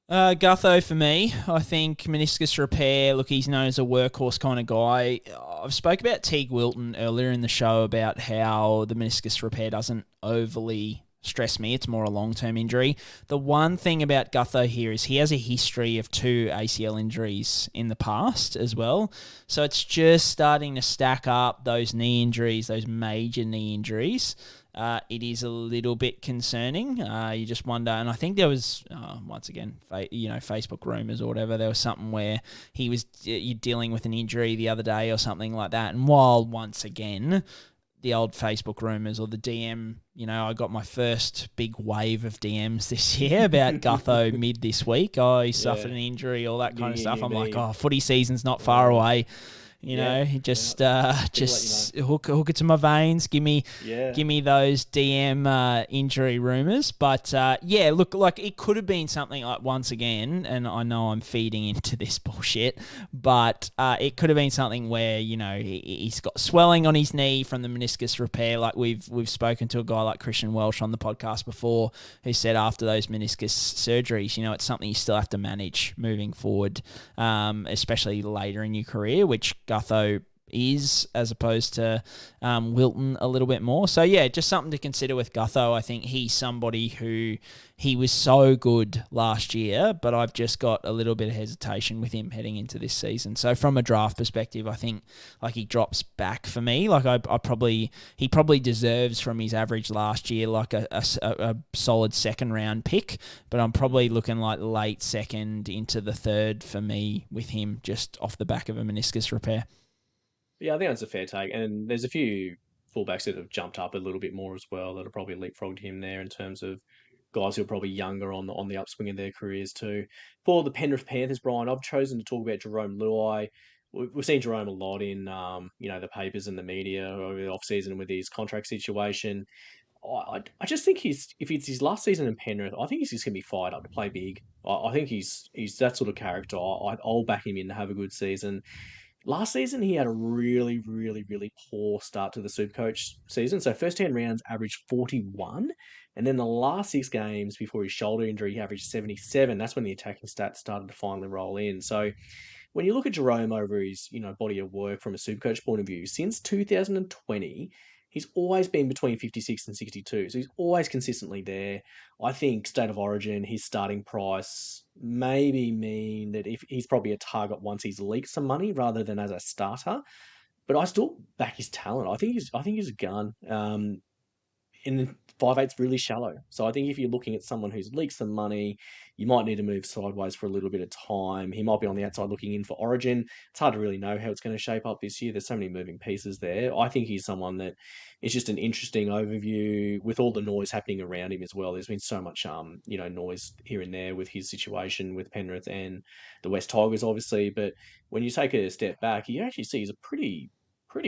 Gutho for me. I think meniscus repair. Look, he's known as a workhorse kind of guy. I've spoke about Teague Wilton earlier in the show about how the meniscus repair doesn't overly stress me. It's more a long-term injury. The one thing about Gutho here is he has a history of 2 ACL injuries in the past as well. So it's just starting to stack up those knee injuries, those major knee injuries. It is a little bit concerning. You just wonder, and I think there was, once again, Facebook rumours or whatever, there was something where he was dealing with an injury the other day or something like that. And while, once again, the old Facebook rumours or the DM, I got my first big wave of DMs this year about Gutho mid this week. Oh, he suffered an injury, all that kind of stuff. I'm like, footy season's not far away. He just hook it to my veins. Give me those DM injury rumors. But look, like it could have been something like, once again, and I know I'm feeding into this bullshit, but it could have been something where he's got swelling on his knee from the meniscus repair. Like we've spoken to a guy like Christian Welsh on the podcast before, who said after those meniscus surgeries, it's something you still have to manage moving forward, especially later in your career, which Gutho is, as opposed to Wilton a little bit more. So, just something to consider with Gutho. I think he's somebody who he was so good last year, but I've just got a little bit of hesitation with him heading into this season. So, from a draft perspective, I think like he drops back for me. Like he probably deserves from his average last year like a solid second round pick, but I'm probably looking like late second into the third for me with him, just off the back of a meniscus repair. Yeah, I think that's a fair take. And there's a few fullbacks that have jumped up a little bit more as well that have probably leapfrogged him there in terms of guys who are probably younger on the upswing of their careers too. For the Penrith Panthers, Brian, I've chosen to talk about Jerome Luai. We've seen Jerome a lot in the papers and the media over the off-season with his contract situation. I just think if it's his last season in Penrith, I think he's just going to be fired up to play big. I think he's that sort of character. I'll back him in to have a good season. Last season, he had a really, really, really poor start to the Supercoach season. So first 10 rounds averaged 41. And then the last 6 games before his shoulder injury, he averaged 77. That's when the attacking stats started to finally roll in. So when you look at Jerome over his body of work from a Supercoach point of view, since 2020, he's always been between 56 and 62. So he's always consistently there. I think State of Origin, his starting price maybe mean that if he's probably a target once he's leaked some money rather than as a starter. But I still back his talent. I think he's a gun. And 5'8's really shallow. So I think if you're looking at someone who's leaked some money, you might need to move sideways for a little bit of time. He might be on the outside looking in for Origin. It's hard to really know how it's going to shape up this year. There's so many moving pieces there. I think he's someone that is just an interesting overview with all the noise happening around him as well. There's been so much, noise here and there with his situation with Penrith and the West Tigers, obviously. But when you take a step back, you actually see he's a pretty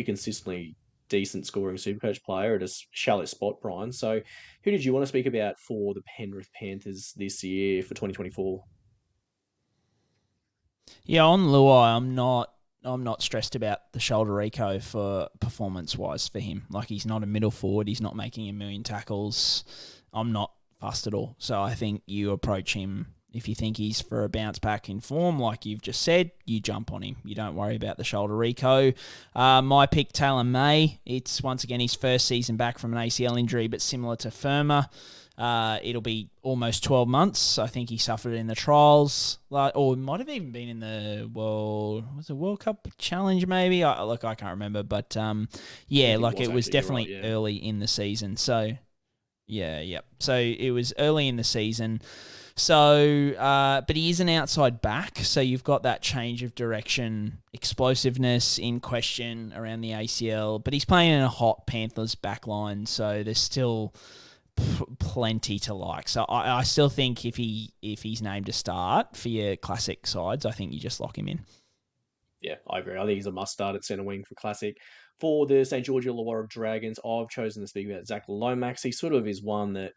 consistently decent scoring Supercoach player at a shallow spot, Brian. So who did you want to speak about for the Penrith Panthers this year for 2024? Yeah, on Luai, I'm not stressed about the shoulder reco for performance-wise for him. Like, he's not a middle forward. He's not making a million tackles. I'm not fussed at all. So I think you approach him. If you think he's for a bounce back in form, like you've just said, you jump on him. You don't worry about the shoulder reco. My pick, Taylor May. It's once again his first season back from an ACL injury, but similar to Firma. It'll be almost 12 months. I think he suffered in the trials, or it might have even been in the World Cup Challenge maybe? I can't remember. But it was definitely early in the season. So, yeah. So it was early in the season. So, but he is an outside back, so you've got that change of direction, explosiveness in question around the ACL, but he's playing in a hot Panthers backline, so there's still plenty to like. So I still think if he's named to start for your classic sides, I think you just lock him in. Yeah, I agree. I think he's a must-start at centre wing for Classic. For the St. George Illawarra Dragons, I've chosen to speak about Zach Lomax. He sort of is one that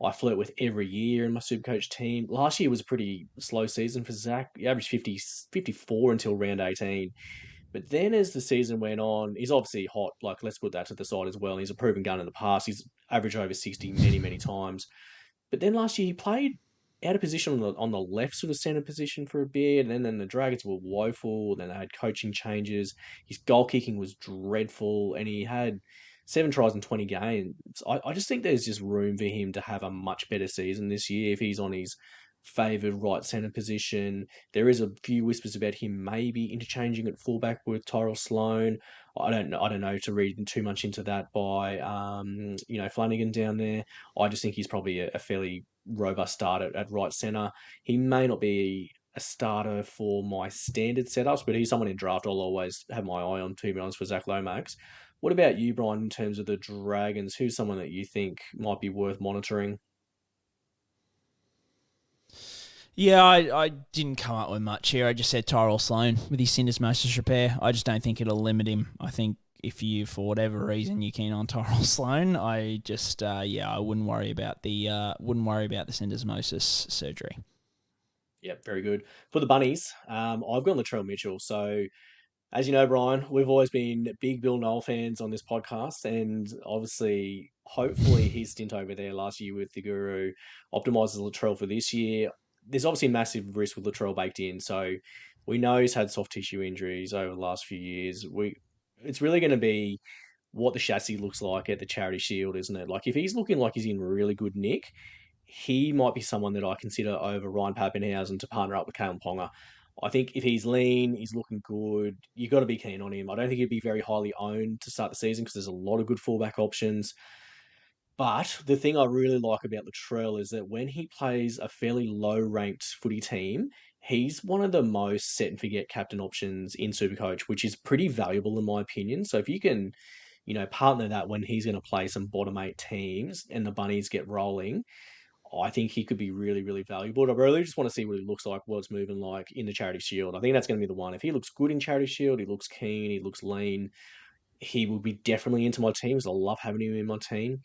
I flirt with every year in my Supercoach team. Last year was a pretty slow season for Zach. He averaged 54 until round 18. But then as the season went on, he's obviously hot. Like, let's put that to the side as well. He's a proven gun in the past. He's averaged over 60 many, many times. But then last year he played out of position on the left sort of centre position for a bit, and then the Dragons were woeful. Then they had coaching changes. His goal kicking was dreadful, and he had 7 tries in 20 games. I just think there's just room for him to have a much better season this year if he's on his favoured right centre position. There is a few whispers about him maybe interchanging at fullback with Tyrell Sloan. I don't know. I don't know to read too much into that by Flanagan down there. I just think he's probably a fairly robust start at right centre. He may not be a starter for my standard setups, but he's someone in draft I'll always have my eye on, to be honest, for Zach Lomax. What about you, Brian, in terms of the Dragons? Who's someone that you think might be worth monitoring? Yeah, I didn't come up with much here. I just said Tyrell Sloan with his syndesmosis repair. I just don't think it'll limit him. I think if you, for whatever reason, you're keen on Tyrell Sloan, I just I wouldn't worry about the syndesmosis surgery. Yeah, very good. For the Bunnies, I've gone Latrell Mitchell. So, as you know, Brian, we've always been big Bill Noel fans on this podcast, and obviously, hopefully, his stint over there last year with the Guru optimises Latrell for this year. There's obviously massive risk with Latrell baked in, so we know he's had soft tissue injuries over the last few years. It's really going to be what the chassis looks like at the Charity Shield, isn't it? Like, if he's looking like he's in really good nick, he might be someone that I consider over Ryan Pappenhausen to partner up with Kalen Ponga. I think if he's lean, he's looking good, you've got to be keen on him. I don't think he'd be very highly owned to start the season because there's a lot of good fullback options. But the thing I really like about Latrell is that when he plays a fairly low-ranked footy team, he's one of the most set and forget captain options in Supercoach, which is pretty valuable in my opinion. So if you can, partner that when he's going to play some bottom 8 teams and the Bunnies get rolling, I think he could be really, really valuable. I really just want to see what he looks like, what it's moving like in the Charity Shield. I think that's going to be the one. If he looks good in Charity Shield, he looks keen, he looks lean, he will be definitely into my teams. I love having him in my team.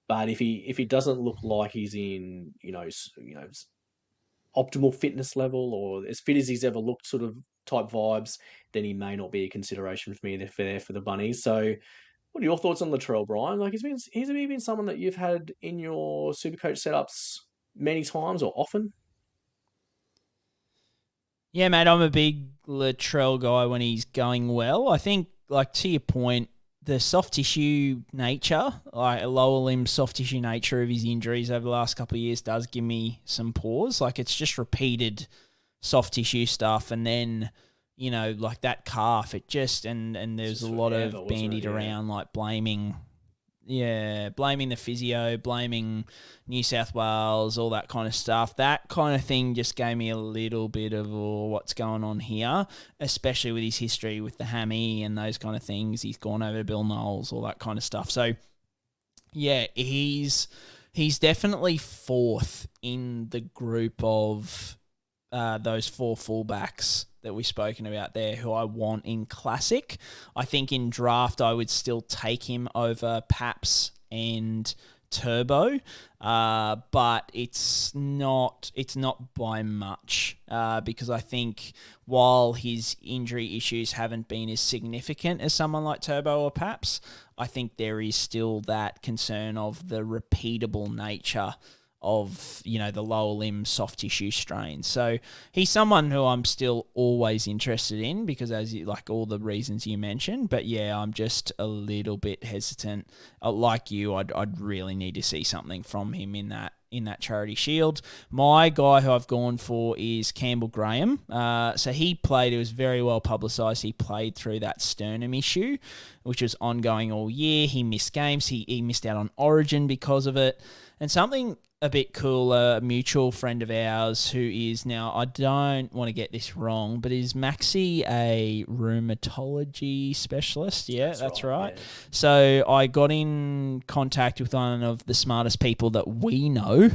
But if he doesn't look like he's in optimal fitness level or as fit as he's ever looked, sort of type vibes, then he may not be a consideration for me there for the Bunnies. So, what are your thoughts on Latrell, Brian? Like, he's been someone that you've had in your Supercoach setups many times or often? Yeah, mate, I'm a big Latrell guy when he's going well. I think, like, to your point, the soft tissue nature, like a lower limb soft tissue nature of his injuries over the last couple of years does give me some pause. Like, it's just repeated soft tissue stuff, and then, like that calf, it just, and there's a lot of bandied around, like blaming the physio, blaming New South Wales, all that kind of stuff. That kind of thing just gave me a little bit of what's going on here, especially with his history with the hammy and those kind of things. He's gone over to Bill Knowles, all that kind of stuff. So, yeah, he's definitely fourth in the group of those 4 fullbacks that we've spoken about there who I want in Classic. I think in draft I would still take him over Paps and Turbo, but it's not by much because I think while his injury issues haven't been as significant as someone like Turbo or Paps, I think there is still that concern of the repeatable nature of, the lower limb soft tissue strain. So he's someone who I'm still always interested in because like all the reasons you mentioned, but yeah, I'm just a little bit hesitant. Like you, I'd really need to see something from him in that Charity Shield. My guy who I've gone for is Campbell Graham. So it was very well publicised. He played through that sternum issue, which was ongoing all year. He missed games. He missed out on Origin because of it. And something a bit cool, a mutual friend of ours who is now, I don't want to get this wrong, but is Maxi a rheumatology specialist? Yeah, that's right. Yeah. So I got in contact with one of the smartest people that we know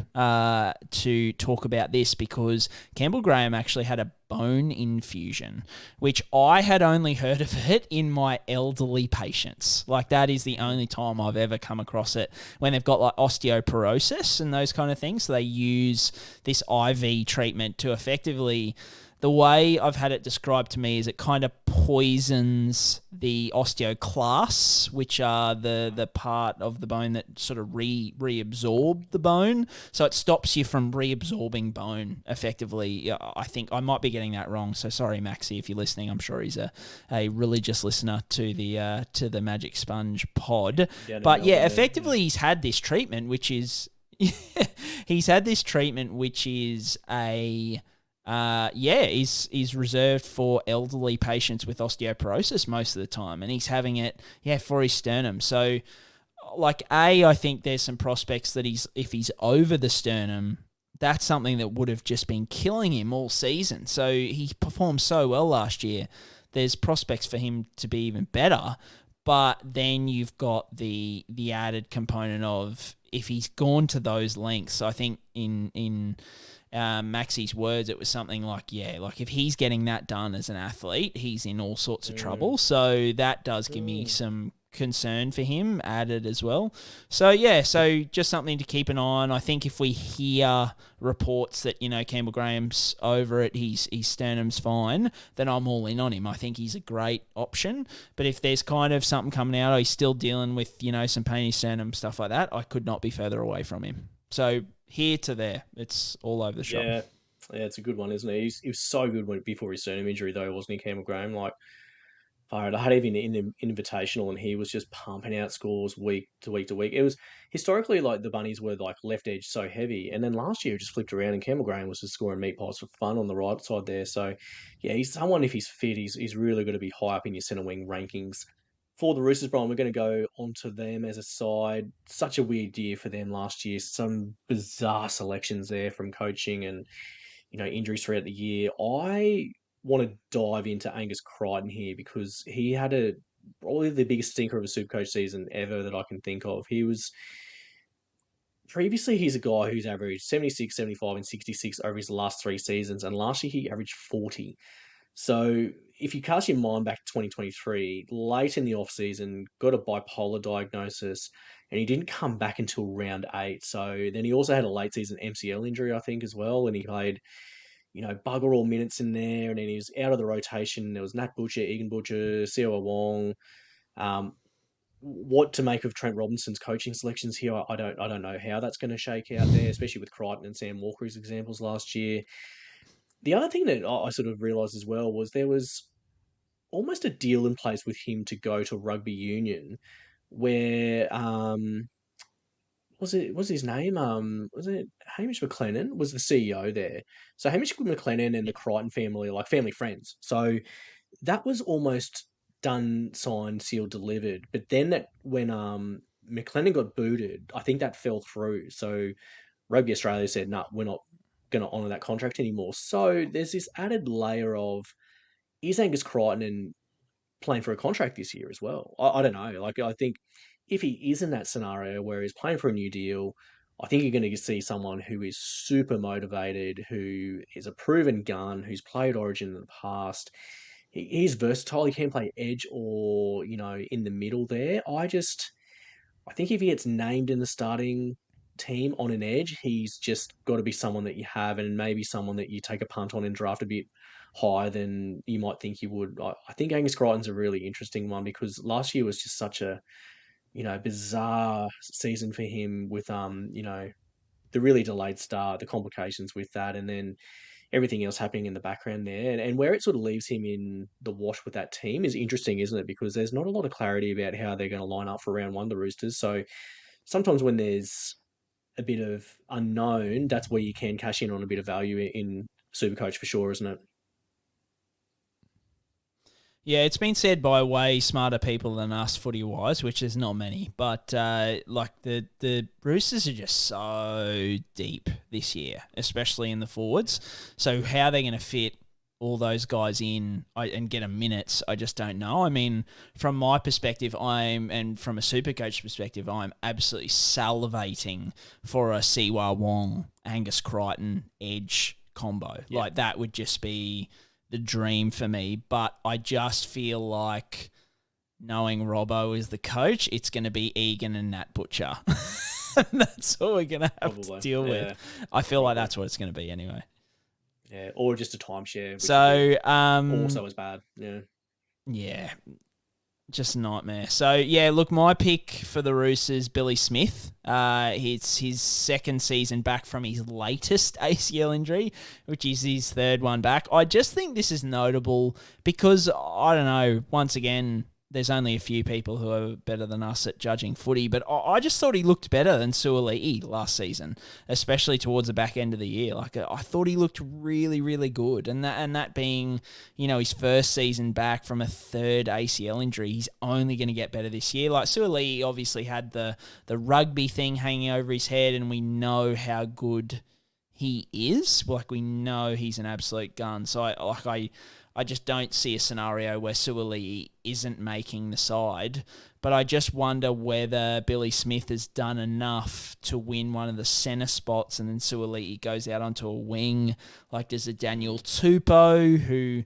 to talk about this because Campbell Graham actually had a bone infusion, which I had only heard of it in my elderly patients. Like, that is the only time I've ever come across it, when they've got like osteoporosis and those kind of things. So they use this IV treatment to effectively, the way I've had it described to me is it kind of poisons the osteoclasts, which are the part of the bone that sort of reabsorb the bone. So it stops you from reabsorbing bone effectively. I think I might be getting that wrong. So sorry, Maxi, if you're listening. I'm sure he's a religious listener to the Magic Sponge pod. But yeah, effectively he's had this treatment, which is is reserved for elderly patients with osteoporosis most of the time, and he's having it, for his sternum. So, like, I think there's some prospects that if he's over the sternum, that's something that would have just been killing him all season. So he performed so well last year. There's prospects for him to be even better, but then you've got the added component of if he's gone to those lengths. I think in Maxi's words, it was something like, if he's getting that done as an athlete, he's in all sorts of trouble. So that does give me some concern for him added as well. So just something to keep an eye on. I think if we hear reports that, Campbell Graham's over it, his sternum's fine, then I'm all in on him. I think he's a great option. But if there's kind of something coming out, or he's still dealing with, some pain in his sternum, stuff like that, I could not be further away from him. So here to there, it's all over the shop. Yeah, it's a good one, isn't it? He was so good before his sternum injury, though, wasn't he, Campbell Graham? Like, I had him in the Invitational, and he was just pumping out scores week to week to week. It was historically like the Bunnies were like left edge so heavy, and then last year it just flipped around, and Campbell Graham was just scoring meat pies for fun on the right side there. So yeah, he's someone, if he's fit, he's really going to be high up in your centre wing rankings. For the Roosters, Brian, we're going to go onto them as a side. Such a weird year for them last year. Some bizarre selections there from coaching and, injuries throughout the year. I want to dive into Angus Crichton here because he had probably the biggest stinker of a Supercoach season ever that I can think of. Previously, he's a guy who's averaged 76, 75, and 66 over his last 3 seasons, and last year he averaged 40. So if you cast your mind back to 2023, late in the offseason, got a bipolar diagnosis, and he didn't come back until round 8. So then he also had a late season MCL injury, I think, as well, and he played, bugger all minutes in there, and then he was out of the rotation. There was Nat Butcher, Egan Butcher, Siwa Wong. What to make of Trent Robinson's coaching selections here, I don't know how that's going to shake out there, especially with Crichton and Sam Walker as examples last year. The other thing that I sort of realised as well was there was almost a deal in place with him to go to rugby union where, was his name? Was it Hamish McLennan was the CEO there? So Hamish McLennan and the Crichton family are like family friends. So that was almost done, signed, sealed, delivered. But then when McLennan got booted, I think that fell through. So Rugby Australia said, "No, we're not going to honour that contract anymore." So there's this added layer of, is Angus Crichton playing for a contract this year as well? I don't know. Like, I think if he is in that scenario where he's playing for a new deal, I think you're going to see someone who is super motivated, who is a proven gun, who's played Origin in the past. He's versatile. He can play edge or, in the middle there. I think if he gets named in the starting team on an edge, he's just got to be someone that you have, and maybe someone that you take a punt on and draft a bit higher than you might think you would. I think Angus Crichton's a really interesting one because last year was just such a, bizarre season for him with, the really delayed start, the complications with that, and then everything else happening in the background there. And where it sort of leaves him in the wash with that team is interesting, isn't it? Because there's not a lot of clarity about how they're going to line up for round 1, the Roosters. So sometimes when there's a bit of unknown, that's where you can cash in on a bit of value in Supercoach for sure, isn't it? Yeah, it's been said by way smarter people than us footy-wise, which is not many. But the Roosters are just so deep this year, especially in the forwards. So how they're going to fit all those guys in and get them minutes, I just don't know. I mean, from my perspective, and from a Supercoach perspective, I'm absolutely salivating for a Siwa Wong, Angus Crichton, edge combo. Like, that would just be the dream for me. But I just feel like, knowing Robbo is the coach, it's going to be Egan and Nat Butcher. That's all we're going to have to deal with. I feel like that's what it's going to be anyway. Yeah, or just a timeshare. Which So, also as bad. Yeah, just a nightmare. So, yeah, look, my pick for the Roosters, Billy Smith. It's his second season back from his latest ACL injury, which is his third one back. I just think this is notable because, I don't know, once again, there's only a few people who are better than us at judging footy, but I just thought he looked better than Suaalii last season, especially towards the back end of the year. Like, I thought he looked really, really good, and that being, his first season back from a third ACL injury, he's only going to get better this year. Like, Suaalii obviously had the rugby thing hanging over his head, and we know how good he is. Like, we know he's an absolute gun. So I just don't see a scenario where Suaalii isn't making the side, but I just wonder whether Billy Smith has done enough to win one of the centre spots, and then Suaalii goes out onto a wing. Like, there's a Daniel Tupou who,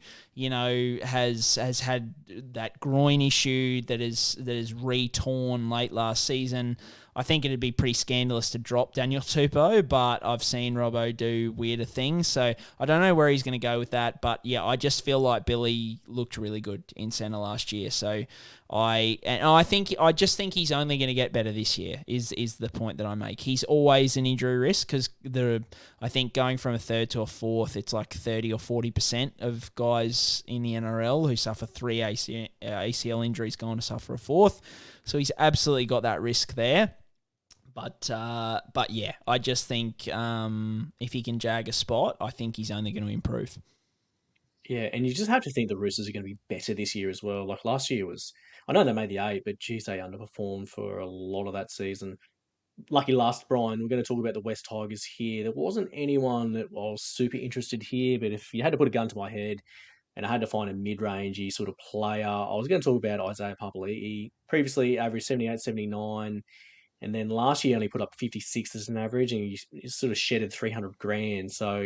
has had that groin issue that is re-torn late last season. I think it'd be pretty scandalous to drop Daniel Tupou, but I've seen Robbo do weirder things, so I don't know where he's going to go with that. But yeah, I just feel like Billy looked really good in centre last year, so I just think he's only going to get better this year. Is the point that I make? He's always an injury risk because I think going from a third to a fourth, it's like 30 or 40% of guys in the NRL who suffer 3 ACL injuries go on to suffer a fourth. So he's absolutely got that risk there. But yeah, I just think if he can jag a spot, I think he's only going to improve. Yeah, and you just have to think the Roosters are going to be better this year as well. Like, last year I know they made the 8, but geez, they underperformed for a lot of that season. Lucky last, Brian, we're going to talk about the West Tigers here. There wasn't anyone that I was super interested here, but if you had to put a gun to my head and I had to find a mid-rangey sort of player, I was going to talk about Isaiah Papali'i. Previously averaged 78, 79. And then last year only put up 56 as an average, and he sort of shedded 300 grand. So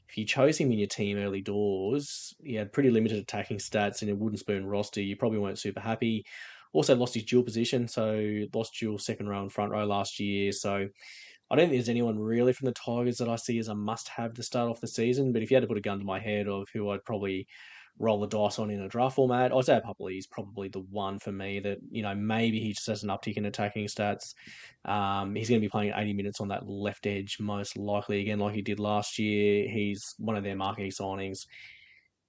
if you chose him in your team early doors, he had pretty limited attacking stats in a wooden spoon roster. You probably weren't super happy. Also lost his dual position, so lost dual second row and front row last year. So I don't think there's anyone really from the Tigers that I see as a must-have to start off the season. But if you had to put a gun to my head of who I'd probably roll the dice on in a draft format, Isaiah Papali'i is probably the one for me that, maybe he just has an uptick in attacking stats. He's going to be playing 80 minutes on that left edge, most likely, again, like he did last year. He's one of their marquee signings.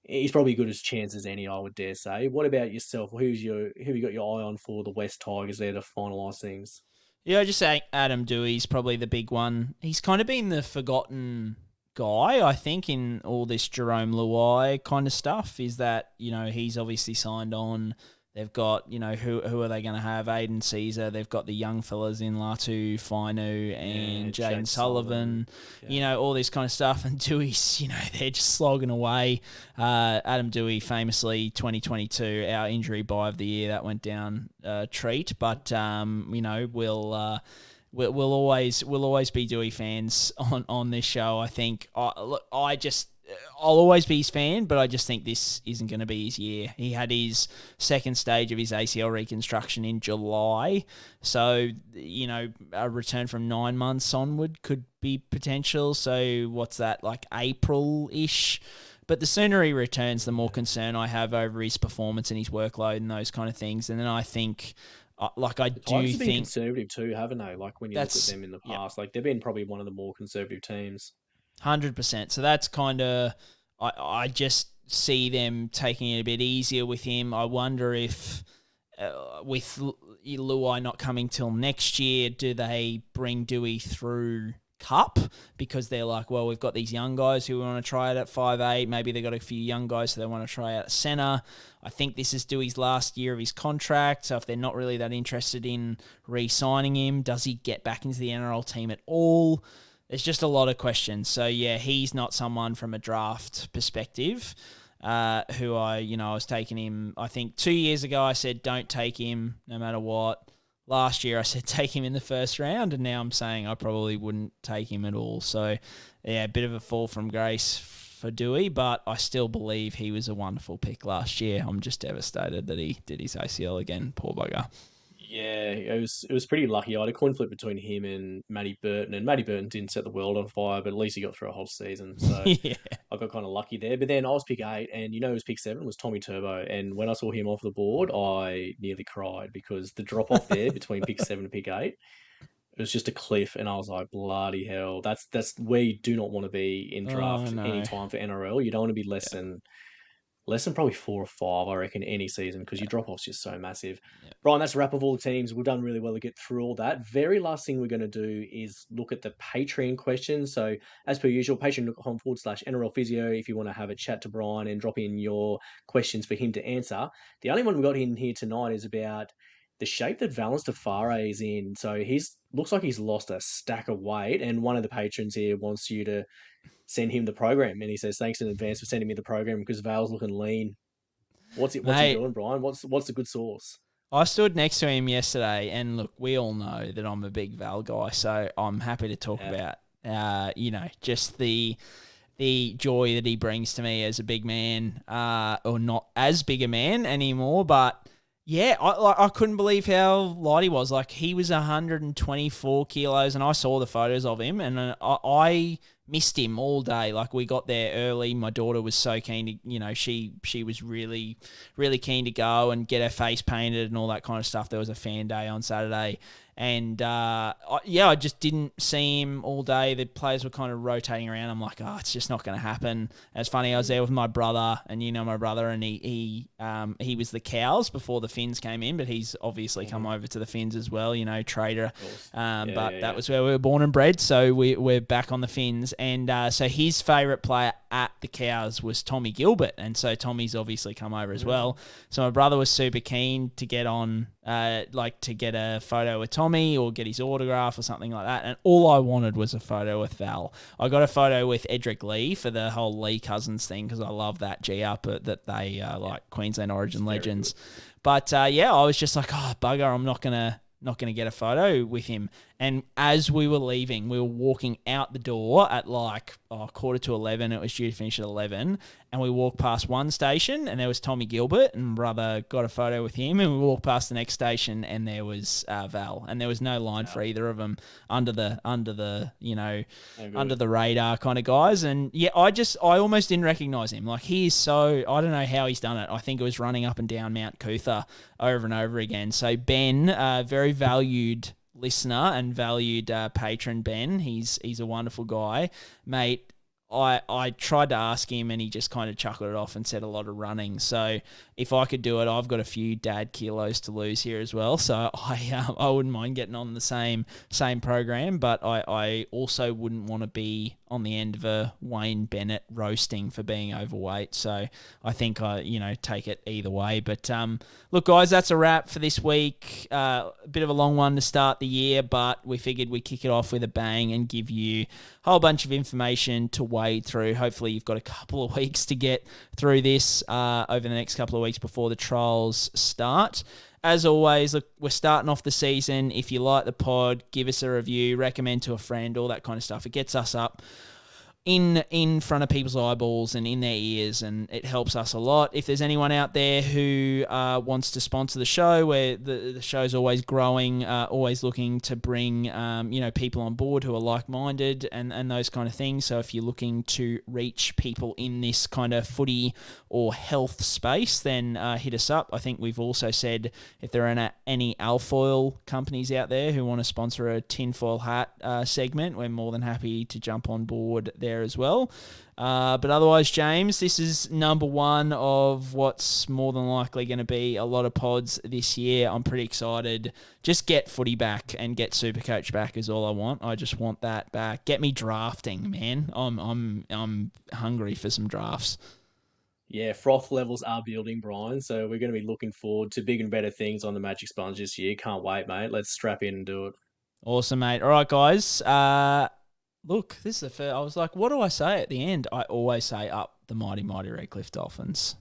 He's probably as good as chance as any, I would dare say. What about yourself? Who have you got your eye on for the West Tigers there to finalise things? Yeah, I just say Adam Dewey's probably the big one. He's kind of been the forgotten guy, I think, in all this Jerome Luai kind of stuff, is that, he's obviously signed on. They've got, who are they going to have? Aiden Caesar. They've got the young fellas in Latu, Fainu, and Jaden Sullivan. Yeah. All this kind of stuff. And Dewey's, they're just slogging away. Adam Dewey, famously, 2022, our injury buy of the year, that went down a treat. But, we'll always be Dewey fans on this show. I think I'll always be his fan, but I just think this isn't going to be his year. He had his second stage of his ACL reconstruction in July, so a return from 9 months onward could be potential. So what's that, like April-ish? But the sooner he returns, the more concern I have over his performance and his workload and those kind of things. And then I think. The Tigers have been conservative too, haven't they? Like, when you look at them in the past, they've been probably one of the more conservative teams. 100%. So that's kind of, I just see them taking it a bit easier with him. I wonder if with Luai not coming till next year, do they bring Dewey through Cup? Because they're like, well, we've got these young guys who want to try it at 5'8". Maybe they've got a few young guys so they want to try out at centre. I think this is Dewey's last year of his contract, so if they're not really that interested in re-signing him, does he get back into the NRL team at all? There's just a lot of questions. So, yeah, he's not someone from a draft perspective who I was taking him. I think 2 years ago I said don't take him no matter what. last year I said take him in the first round, and now I'm saying I probably wouldn't take him at all. So, yeah, a bit of a fall from grace for Dewey, but I still believe he was a wonderful pick last year. I'm just devastated that he did his ACL again. Poor bugger. Yeah, it was pretty lucky. I had a coin flip between him and Matty Burton, and Matty Burton didn't set the world on fire, but at least he got through a whole season. So Yeah. I got kind of lucky there. But then I was pick 8, and who was pick 7 was Tommy Turbo. And when I saw him off the board, I nearly cried because the drop off there between pick 7 and pick 8, it was just a cliff, and I was like, bloody hell, that's where you do not want to be in Oh, draft any no. time for NRL. You don't want to be less than probably 4 or 5, I reckon, any season, because your drop off's just so massive. Yeah. Brian, that's a wrap of all the teams. We've done really well to get through all that. Very last thing we're going to do is look at the Patreon questions. So, as per usual, patreon.com/NRL Physio if you want to have a chat to Brian and drop in your questions for him to answer. The only one we got in here tonight is about the shape that Valence Tafare is in. So, he's looks like he's lost a stack of weight, and one of the patrons here wants you to send him the program. And he says, thanks in advance for sending me the program because Val's looking lean. What's he doing, Brian? What's the good source? I stood next to him yesterday, and look, we all know that I'm a big Val guy, so I'm happy to talk about, just the joy that he brings to me as a big man, or not as big a man anymore, but yeah, I couldn't believe how light he was. Like, he was 124 kilos, and I saw the photos of him, and I missed him all day. Like, we got there early. My daughter was so keen to, she was really, really keen to go and get her face painted and all that kind of stuff. There was a fan day on Saturday. And, I just didn't see him all day. The players were kind of rotating around. I'm like, it's just not going to happen. And it's funny, I was there with my brother, and my brother, and he was the Cows before the Finns came in, but he's obviously come over to the Finns as well, trader. That was where we were born and bred, so we're back on the Finns. And so his favourite player at the Cows was Tommy Gilbert, and so Tommy's obviously come over as well. So my brother was super keen to get on, to get a photo with Tommy or get his autograph or something like that. And all I wanted was a photo with Val. I got a photo with Edric Lee for the whole Lee Cousins thing because I love that G-up that they like Queensland Origin legends. But I was just like, bugger, I'm not gonna get a photo with him. And as we were leaving, we were walking out the door at 11:15. It was due to finish at 11. And we walked past one station, and there was Tommy Gilbert, and brother got a photo with him. And we walked past the next station, and there was Val. And there was no line for either of them under the radar kind of guys. And yeah, I almost didn't recognise him. Like, he is so, I don't know how he's done it. I think it was running up and down Mount Cootha over and over again. So Ben, very valued listener and valued patron, Ben. He's a wonderful guy, mate. I tried to ask him, and he just kind of chuckled it off and said a lot of running. So if I could do it, I've got a few dad kilos to lose here as well. So I wouldn't mind getting on the same program, but I also wouldn't want to be on the end of a Wayne Bennett roasting for being overweight. So I think I take it either way. But look, guys, that's a wrap for this week. A bit of a long one to start the year, but we figured we'd kick it off with a bang and give you a whole bunch of information to wade through. Hopefully you've got a couple of weeks to get through this over the next couple of weeks before the trials start. As always, look, we're starting off the season. If you like the pod, give us a review, recommend to a friend, all that kind of stuff. It gets us up in front of people's eyeballs and in their ears, and it helps us a lot. If there's anyone out there who wants to sponsor the show, where the show's always growing, always looking to bring people on board who are like-minded and those kind of things. So if you're looking to reach people in this kind of footy or health space, then hit us up. I think we've also said if there are any alfoil companies out there who want to sponsor a tinfoil hat segment, we're more than happy to jump on board there as well. But otherwise, James, this is number one of what's more than likely going to be a lot of pods this year. I'm pretty excited. Just get footy back and get SuperCoach back is all I want. I just want that back. Get me drafting, man. I'm hungry for some drafts. Yeah, froth levels are building, Brian. So we're going to be looking forward to big and better things on the Magic Sponge this year. Can't wait, mate. Let's strap in and do it. Awesome, mate. All right, guys. Look, this is the first. I was like, what do I say at the end? I always say up the mighty, mighty Redcliffe Dolphins.